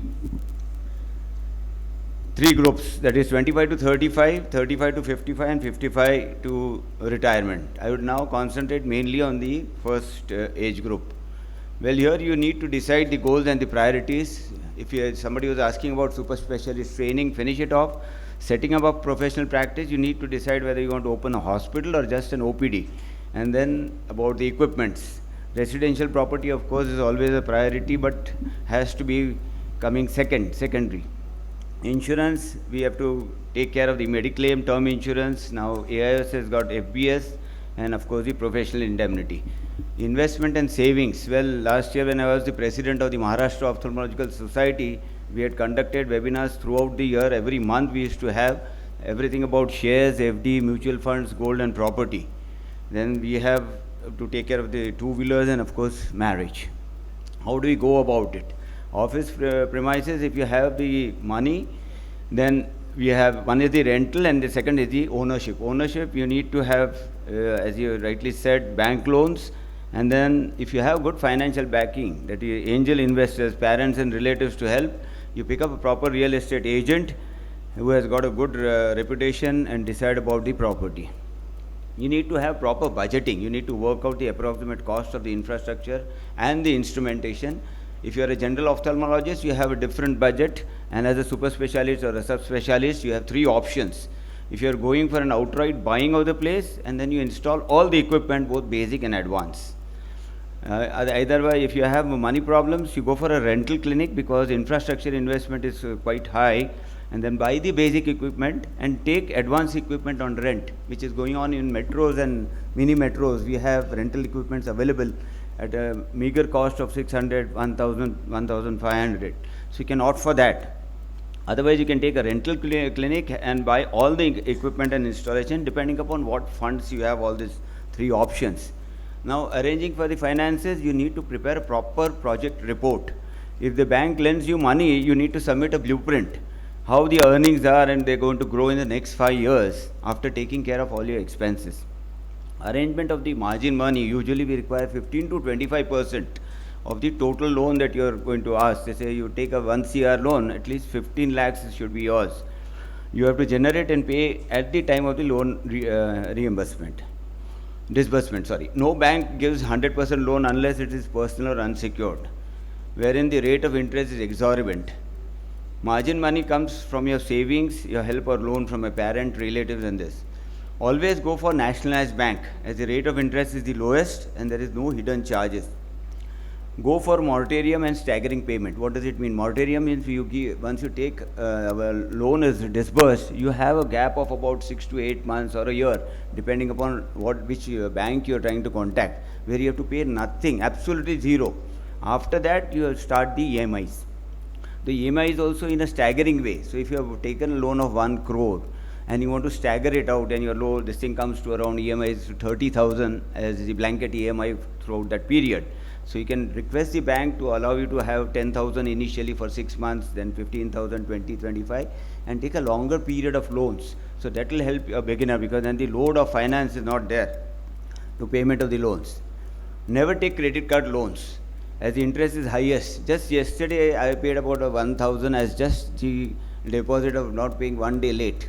groups, that is 25 to 35, 35 to 55, and 55 to retirement. I would now concentrate mainly on the first age group. Well, here you need to decide the goals and the priorities. If somebody was asking about super specialist training, finish it off. Setting up a professional practice, you need to decide whether you want to open a hospital or just an OPD. And then about the equipments. Residential property, of course, is always a priority, but has to be coming secondary. Insurance, we have to take care of the Mediclaim term insurance. Now AIOS has got FBS, and of course the professional indemnity. Investment and savings. Well, last year when I was the president of the Maharashtra Ophthalmological Society, we had conducted webinars throughout the year. Every month we used to have everything about shares, FD, mutual funds, gold and property. Then we have to take care of the two-wheelers and of course marriage. How do we go about it? Office premises, if you have the money, then we have, one is the rental and the second is the ownership. Ownership, you need to have, as you rightly said, bank loans, and then if you have good financial backing, that is angel investors, parents and relatives to help, you pick up a proper real estate agent who has got a good reputation and decide about the property. You need to have proper budgeting. You need to work out the approximate cost of the infrastructure and the instrumentation. If you are a general ophthalmologist, you have a different budget, and as a super specialist or a subspecialist, you have three options. If you are going for an outright buying of the place, and then you install all the equipment, both basic and advanced. Either way, if you have money problems, you go for a rental clinic because infrastructure investment is quite high, and then buy the basic equipment and take advanced equipment on rent, which is going on in metros and mini metros. We have rental equipments available at a meager cost of 600, 1000, 1500. So you can opt for that. Otherwise, you can take a rental clinic and buy all the equipment and installation depending upon what funds you have, all these three options. Now, arranging for the finances, you need to prepare a proper project report. If the bank lends you money, you need to submit a blueprint, how the earnings are and they're going to grow in the next 5 years after taking care of all your expenses. Arrangement of the margin money, usually we require 15 to 25% of the total loan that you are going to ask. They say you take a 1 CR loan, at least 15 lakhs should be yours. You have to generate and pay at the time of the loan disbursement. No bank gives 100% loan unless it is personal or unsecured, wherein the rate of interest is exorbitant. Margin money comes from your savings, your help or loan from a parent, relatives and this. Always go for nationalized bank as the rate of interest is the lowest and there is no hidden charges. Go for moratorium and staggering payment. What does it mean? Moratorium means once you take a loan is disbursed, you have a gap of about 6 to 8 months or a year, depending upon which bank you are trying to contact, where you have to pay nothing, absolutely zero. After that, you start the EMIs. The EMI is also in a staggering way. So if you have taken a loan of 1 crore, and you want to stagger it out and your loan, this thing comes to around EMI is 30,000 as the blanket EMI throughout that period. So you can request the bank to allow you to have 10,000 initially for 6 months, then 15,000, 20, 25. and take a longer period of loans. So that will help a beginner, because then the load of finance is not there to payment of the loans. Never take credit card loans as the interest is highest. Just yesterday I paid about 1,000 as just the deposit of not paying 1 day late.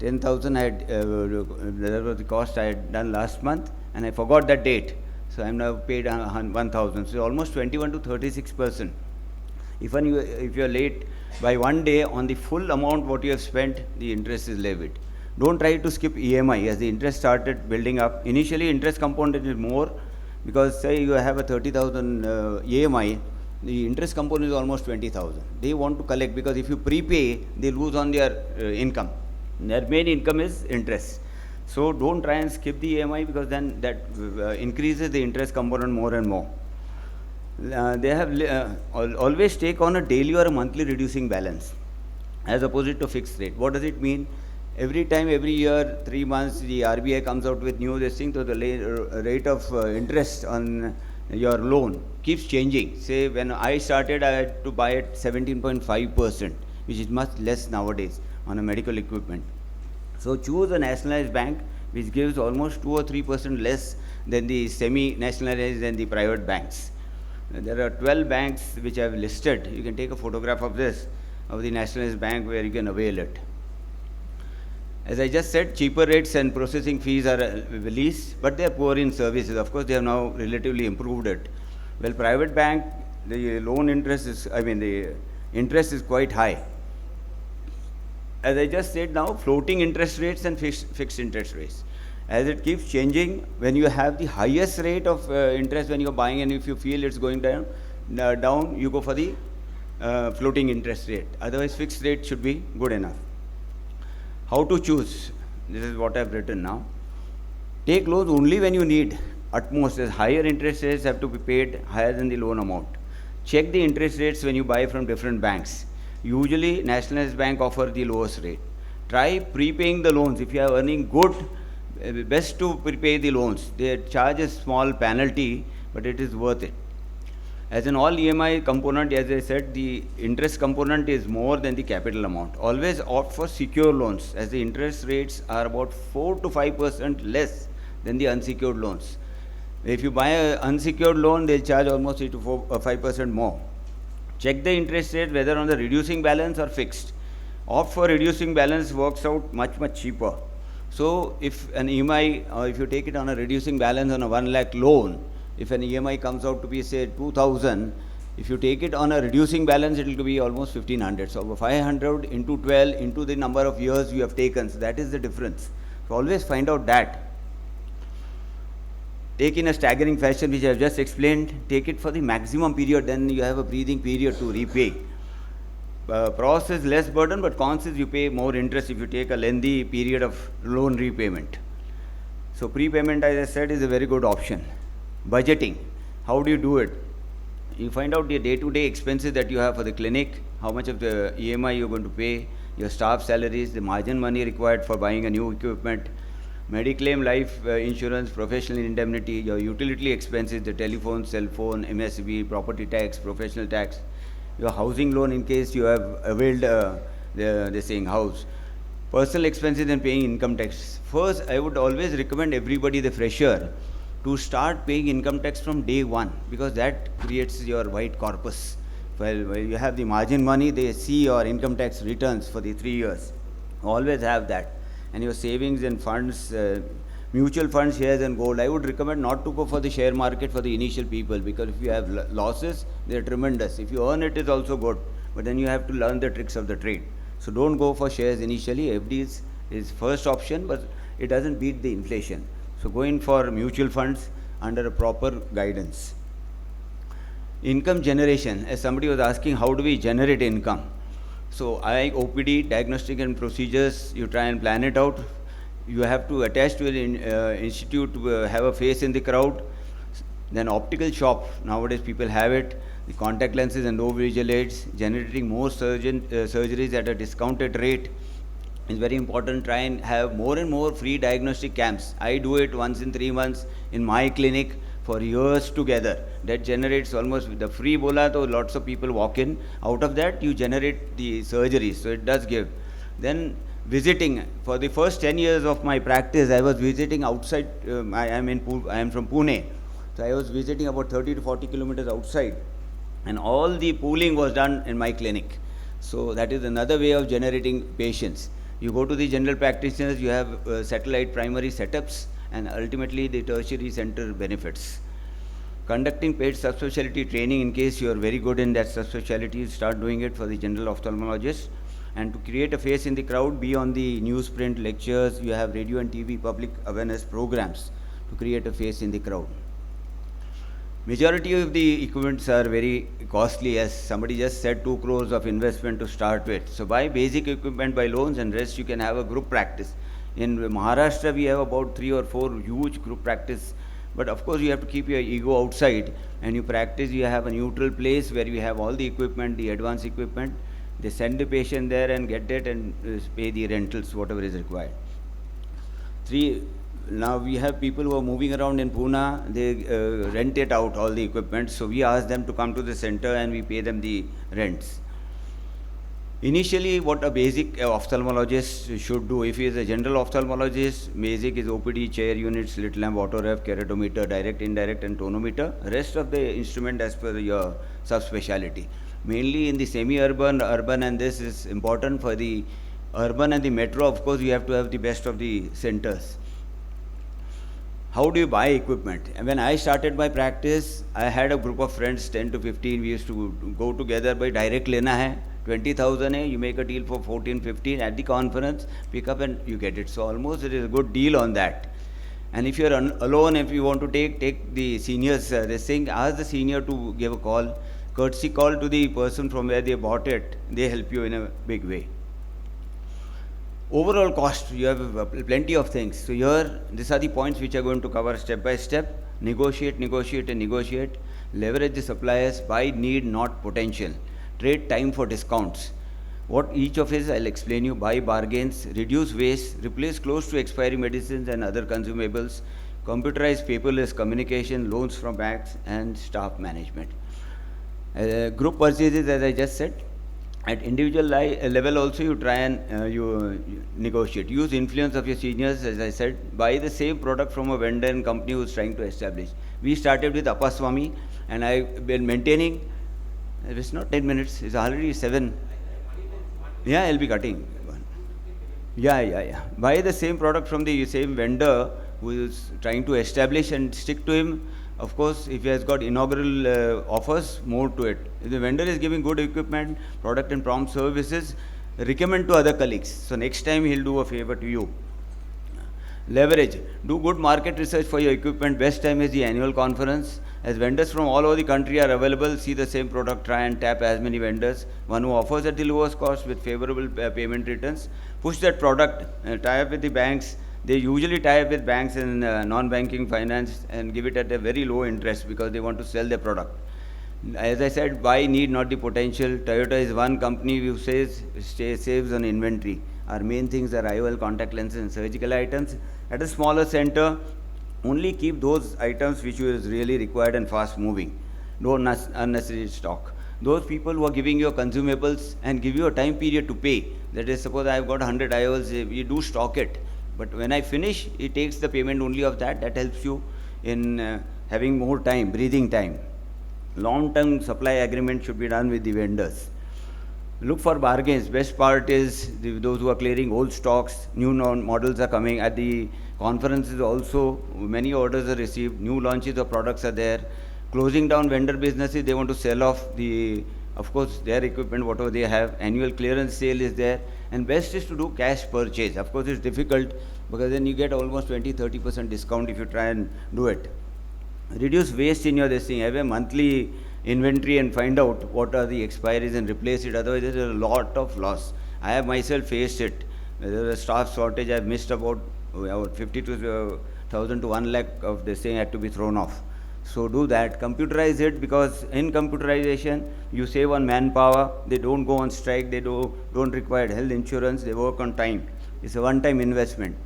10,000 I had, that was the cost I had done last month, and I forgot that date. So I am now paid 1,000. So almost 21 to 36%. If you are late by 1 day on the full amount what you have spent, the interest is levied. Don't try to skip EMI as the interest started building up. Initially interest component is more, because say you have a 30,000 EMI, the interest component is almost 20,000. They want to collect, because if you prepay, they lose on their income. Their main income is interest. So don't try and skip the EMI, because then that increases the interest component more and more. They have always take on a daily or a monthly reducing balance as opposite to fixed rate. What does it mean? Every time, every year, 3 months, the RBI comes out with new this thing, so the rate of interest on your loan keeps changing. Say when I started, I had to buy at 17.5%, which is much less nowadays on a medical equipment. So choose a nationalized bank which gives almost 2 or 3% less than the semi-nationalized and the private banks. There are 12 banks which I have listed. You can take a photograph of this, of the nationalized bank, where you can avail it. As I just said, cheaper rates and processing fees are released, but they are poor in services. Of course, they have now relatively improved it. Well, private bank, the loan interest is, the interest is quite high. As I just said now, floating interest rates and fixed interest rates. As it keeps changing, when you have the highest rate of interest when you are buying, and if you feel it's going down, you go for the floating interest rate. Otherwise, fixed rate should be good enough. How to choose? This is what I have written now. Take loans only when you need. At most, as higher interest rates have to be paid higher than the loan amount. Check the interest rates when you buy from different banks. Usually, nationalized bank offer the lowest rate. Try prepaying the loans. If you are earning good, best to prepay the loans. They charge a small penalty, but it is worth it. As an all EMI component, as I said, the interest component is more than the capital amount. Always opt for secure loans, as the interest rates are about 4 to 5% less than the unsecured loans. If you buy an unsecured loan, they'll charge almost 3 to 5% more. Check the interest rate whether on the reducing balance or fixed. Opt for reducing balance, works out much cheaper. So if an EMI, or if you take it on a reducing balance on a 1 lakh loan, if an EMI comes out to be say 2,000, if you take it on a reducing balance, it will be almost 1,500. So 500 into 12 into the number of years you have taken. So that is the difference. So always find out that. Take in a staggering fashion, which I have just explained. Take it for the maximum period, then you have a breathing period to repay. Pros is less burden, but cons is you pay more interest if you take a lengthy period of loan repayment. So prepayment, as I said, is a very good option. Budgeting, how do you do it? You find out the day-to-day expenses that you have for the clinic, how much of the EMI you're going to pay, your staff salaries, the margin money required for buying a new equipment, Mediclaim life insurance, professional indemnity, your utility expenses, the telephone, cell phone, MSB, property tax, professional tax, your housing loan in case you have availed the saying house, personal expenses and paying income tax. First, I would always recommend everybody, the fresher, to start paying income tax from day one, because that creates your white corpus. Well, you have the margin money, they see your income tax returns for the 3 years. Always have that. And your savings and funds, mutual funds, shares and gold, I would recommend not to go for the share market for the initial people, because if you have losses, they are tremendous. If you earn, it is also good, but then you have to learn the tricks of the trade. So don't go for shares initially. FDs is first option, but it doesn't beat the inflation. So go in for mutual funds under a proper guidance. Income generation, as somebody was asking, how do we generate income? So OPD, diagnostic and procedures, you try and plan it out. You have to attach to an institute to have a face in the crowd. Then optical shop, nowadays people have it. The contact lenses and low visual aids, generating more surgeries at a discounted rate is very important. Try and have more and more free diagnostic camps. I do it once in 3 months in my clinic for years together. That generates almost the free bola, so lots of people walk in. Out of that, you generate the surgeries, so it does give. Then visiting, for the first 10 years of my practice, I was visiting outside, I am from Pune. So I was visiting about 30 to 40 kilometers outside, and all the pooling was done in my clinic. So that is another way of generating patients. You go to the general practitioners, you have satellite primary setups, and ultimately the tertiary center benefits. Conducting paid subspecialty training, in case you are very good in that subspecialty, you start doing it for the general ophthalmologist. And to create a face in the crowd, be on the newsprint lectures, you have radio and TV public awareness programs to create a face in the crowd. Majority of the equipments are very costly, as somebody just said, 2 crores of investment to start with. So buy basic equipment by loans, and rest you can have a group practice. In Maharashtra, we have about 3 or 4 huge group practice. But of course, you have to keep your ego outside, and you practice. You have a neutral place where you have all the equipment, the advanced equipment. They send the patient there and get it and pay the rentals, whatever is required. Now we have people who are moving around in Pune, they rent it out, all the equipment. So we ask them to come to the center and we pay them the rents. Initially, what a basic ophthalmologist should do, if he is a general ophthalmologist, basic is OPD, chair unit, slit lamp, autoref, keratometer, direct, indirect, and tonometer. Rest of the instrument as per your subspecialty. Mainly in the semi-urban, urban, and this is important for the urban and the metro. Of course, you have to have the best of the centers. How do you buy equipment? And when I started my practice, I had a group of friends, 10 to 15. We used to go together by direct lena hai. 20,000 hai, you make a deal for 14, 15 at the conference, pick up and you get it. So almost it is a good deal on that. And if you're alone, if you want to take the seniors, this thing, ask the senior to give a call, courtesy call to the person from where they bought it. They help you in a big way. Overall cost, you have plenty of things. So here, these are the points which are going to cover step by step. Negotiate, negotiate, and negotiate. Leverage the suppliers, buy need, not potential. Trade time for discounts. What each of is, I'll explain you. Buy bargains, reduce waste, replace close to expiry medicines and other consumables, computerize paperless communication, loans from banks, and staff management. Group purchases, as I just said. At individual level also, you try and you negotiate. Use influence of your seniors, as I said. Buy the same product from a vendor and company who is trying to establish. We started with Appaswamy, and I've been maintaining. It's not 10 minutes. It's already 7. Yeah, I'll be cutting. Yeah. Buy the same product from the same vendor who is trying to establish, and stick to him. Of course, if he has got inaugural offers, more to it. If the vendor is giving good equipment, product and prompt services, recommend to other colleagues. So next time he'll do a favor to you. Leverage. Do good market research for your equipment. Best time is the annual conference. As vendors from all over the country are available, see the same product, try and tap as many vendors. One who offers at the lowest cost with favorable payment returns. Push that product, tie up with the banks. They usually tie up with banks and non-banking finance and give it at a very low interest because they want to sell their product. As I said, buy need, not the potential. Toyota is one company who saves on inventory. Our main things are IOL, contact lenses, and surgical items. At a smaller center, only keep those items which is really required and fast moving. No unnecessary stock. Those people who are giving you consumables and give you a time period to pay. That is, suppose I have got 100 IOLs, you do stock it. But when I finish, it takes the payment only of that. That helps you in having more time, breathing time. Long-term supply agreement should be done with the vendors. Look for bargains. Best part is those who are clearing old stocks. New models are coming. At the conferences also, many orders are received. New launches of products are there. Closing down vendor businesses, they want to sell off of course, their equipment, whatever they have. Annual clearance sale is there. And best is to do cash purchase. Of course, it's difficult because then you get almost 20-30% discount if you try and do it. Reduce waste in your this thing. Have a monthly inventory and find out what are the expiries and replace it. Otherwise, there is a lot of loss. I have myself faced it. There was a staff shortage. I've missed about 52,000 to 1 lakh of this thing had to be thrown off. So do that. Computerize it, because in computerization, you save on manpower. They don't go on strike. They don't require health insurance. They work on time. It's a one-time investment.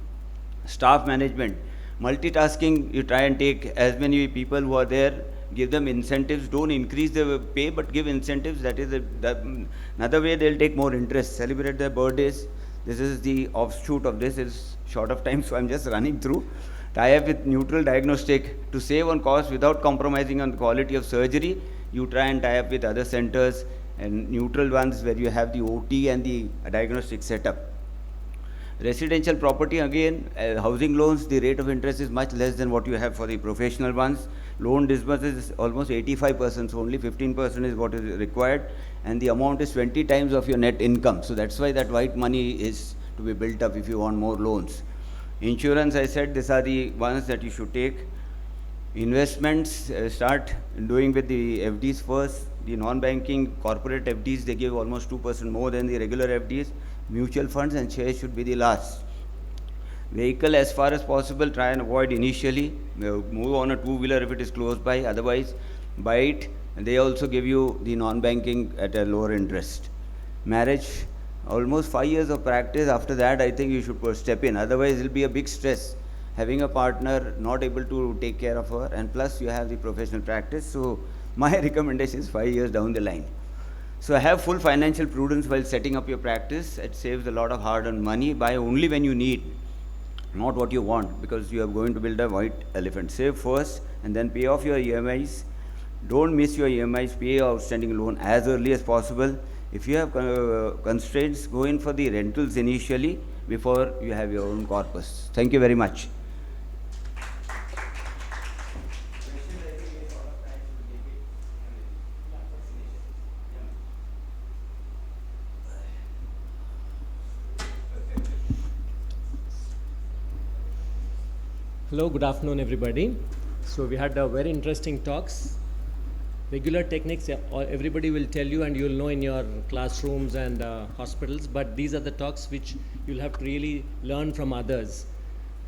Staff management. Multitasking, you try and take as many people who are there, give them incentives. Don't increase the pay, but give incentives. That is another way they'll take more interest. Celebrate their birthdays. This is the offshoot of this. It's short of time, so I'm just running through. Tie up with neutral diagnostic to save on cost without compromising on the quality of surgery. You try and tie up with other centers and neutral ones where you have the OT and the diagnostic setup. Residential property, again, housing loans, the rate of interest is much less than what you have for the professional ones. Loan disbursement is almost 85%, so only 15% is what is required, and the amount is 20 times of your net income. So that's why that white money is to be built up if you want more loans. Insurance, I said, these are the ones that you should take. Investments, start doing with the FDs first. The non-banking corporate FDs, they give almost 2% more than the regular FDs. Mutual funds and shares should be the last. Vehicle, as far as possible, try and avoid initially. Move on a two-wheeler if it is close by. Otherwise, buy it. And they also give you the non-banking at a lower interest. Marriage, almost 5 years of practice. After that, I think you should step in. Otherwise, it will be a big stress. Having a partner not able to take care of her, and plus you have the professional practice. So my recommendation is 5 years down the line. So have full financial prudence while setting up your practice. It saves a lot of hard-earned money. Buy only when you need, not what you want, because you are going to build a white elephant. Save first and then pay off your EMIs. Don't miss your EMIs. Pay your outstanding loan as early as possible. If you have constraints, go in for the rentals initially before you have your own corpus. Thank you very much. Hello, good afternoon, everybody. So we had very interesting talks. Regular techniques, everybody will tell you and you'll know in your classrooms and hospitals, but these are the talks which you'll have to really learn from others.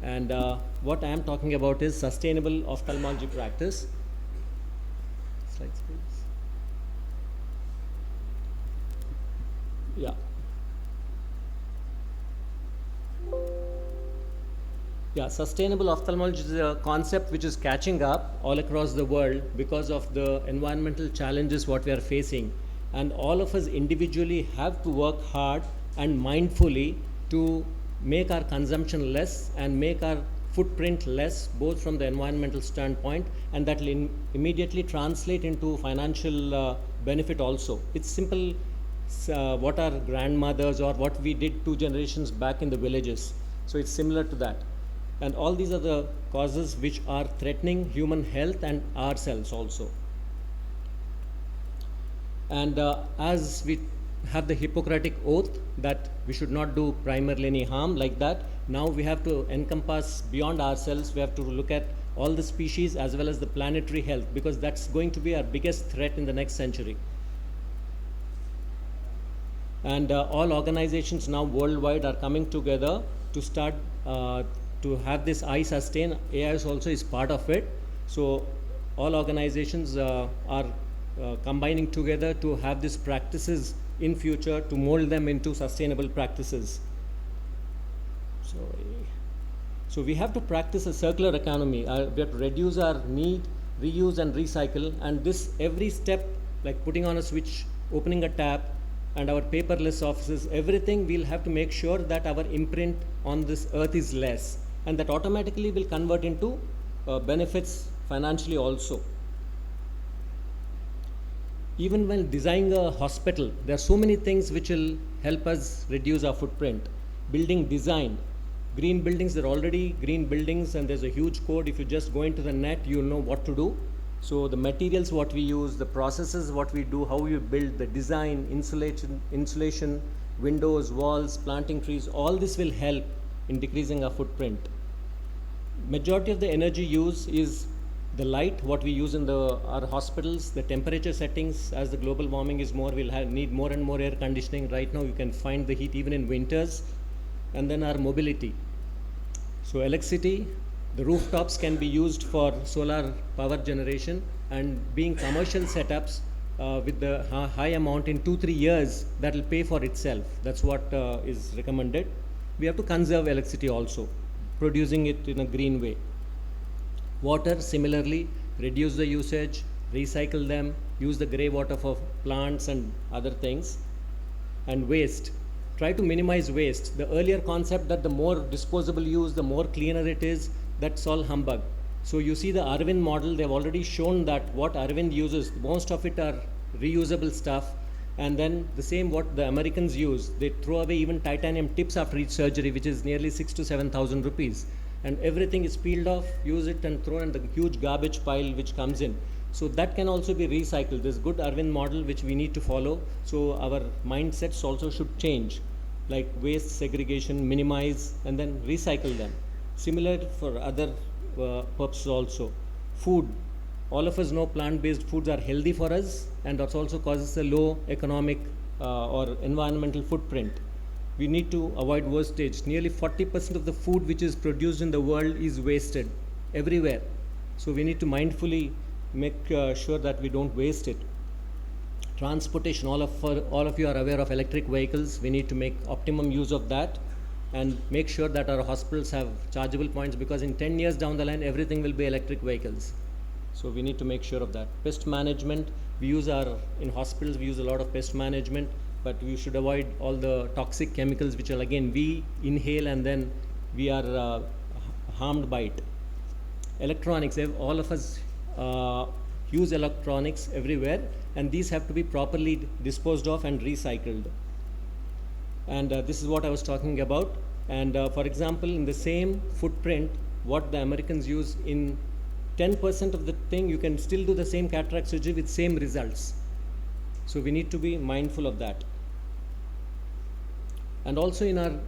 And what I am talking about is sustainable ophthalmology practice. Slides, please. Yeah. Yeah, sustainable ophthalmology is a concept which is catching up all across the world because of the environmental challenges what we are facing. And all of us individually have to work hard and mindfully to make our consumption less and make our footprint less, both from the environmental standpoint, and that will immediately translate into financial benefit also. It's simple, what our grandmothers or what we did 2 generations back in the villages. So it's similar to that. And all these are the causes which are threatening human health and ourselves also. And as we have the Hippocratic oath that we should not do primarily any harm like that, now we have to encompass beyond ourselves. We have to look at all the species as well as the planetary health, because that's going to be our biggest threat in the next century. And all organizations now worldwide are coming together to start to have this iSustain. AIS also is part of it. So all organizations are combining together to have these practices in future to mold them into sustainable practices. So we have to practice a circular economy. We have to reduce our need, reuse and recycle. And this every step, like putting on a switch, opening a tap, and our paperless offices, everything we'll have to make sure that our imprint on this earth is less. And that automatically will convert into benefits financially also. Even when designing a hospital, there are so many things which will help us reduce our footprint. Building design, green buildings, there are already green buildings and there's a huge code. If you just go into the net, you'll know what to do. So the materials what we use, the processes what we do, how we build, the design, insulation, windows, walls, planting trees, all this will help in decreasing our footprint. Majority of the energy use is the light, what we use in our hospitals, the temperature settings. As the global warming is more, we'll need more and more air conditioning. Right now you can find the heat even in winters. And then our mobility. So electricity, the rooftops can be used for solar power generation, and being commercial setups with the high amount in 2-3 years, that will pay for itself. That's what is recommended. We have to conserve electricity also, producing it in a green way. Water, similarly, reduce the usage, recycle them, use the grey water for plants and other things. And waste, try to minimize waste. The earlier concept that the more disposable use, the more cleaner it is, that's all humbug. So you see the Arvind model, they've already shown that what Arvind uses, most of it are reusable stuff. And then the same what the Americans use, they throw away even titanium tips after each surgery, which is nearly 6,000 to 7,000 rupees. And everything is peeled off, use it and thrown in the huge garbage pile which comes in. So that can also be recycled. This good Arvind model which we need to follow. So our mindsets also should change, like waste segregation, minimize, and then recycle them. Similar for other purposes also. Food. All of us know plant-based foods are healthy for us, and that also causes a low economic or environmental footprint. We need to avoid wastage. Nearly 40% of the food which is produced in the world is wasted everywhere. So we need to mindfully make sure that we don't waste it. Transportation, all of you are aware of electric vehicles. We need to make optimum use of that and make sure that our hospitals have chargeable points, because in 10 years down the line, everything will be electric vehicles. So we need to make sure of that. Pest management, in hospitals we use a lot of pest management, but we should avoid all the toxic chemicals which are again we inhale and then we are harmed by it. Electronics, all of us use electronics everywhere, and these have to be properly disposed of and recycled. And this is what I was talking about. And for example, in the same footprint, what the Americans use, in 10% of the thing, you can still do the same cataract surgery with same results. So we need to be mindful of that. And also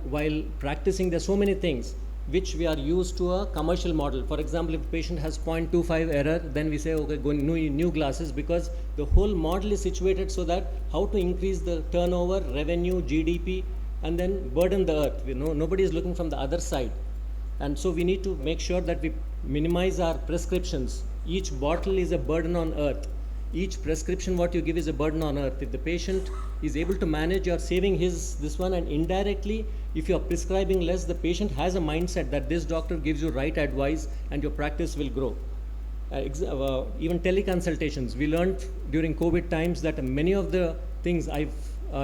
while practicing, there are so many things which we are used to a commercial model. For example, if a patient has 0.25 error, then we say, okay, go new glasses, because the whole model is situated so that how to increase the turnover, revenue, GDP, and then burden the earth. Nobody is looking from the other side. And so we need to make sure that we minimize our prescriptions. Each bottle is a burden on earth. Each prescription what you give is a burden on earth. If the patient is able to manage, you are saving this one, and indirectly, if you are prescribing less, the patient has a mindset that this doctor gives you right advice and your practice will grow. Even teleconsultations, we learned during COVID times that many of the things I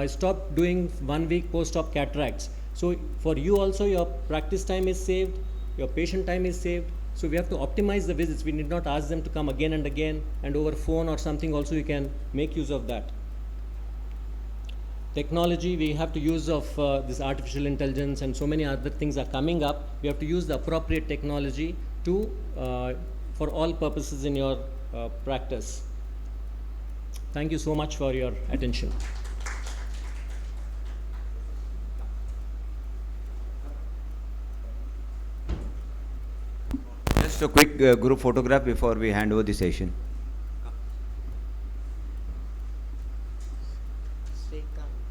stopped doing 1 week post-op cataracts. So for you also, your practice time is saved, your patient time is saved. So we have to optimize the visits. We need not ask them to come again and again, and over phone or something also you can make use of that. Technology, we have to use of this artificial intelligence, and so many other things are coming up. We have to use the appropriate technology to for all purposes in your practice. Thank you so much for your attention. Just a quick group photograph before we hand over the session. Srikanth.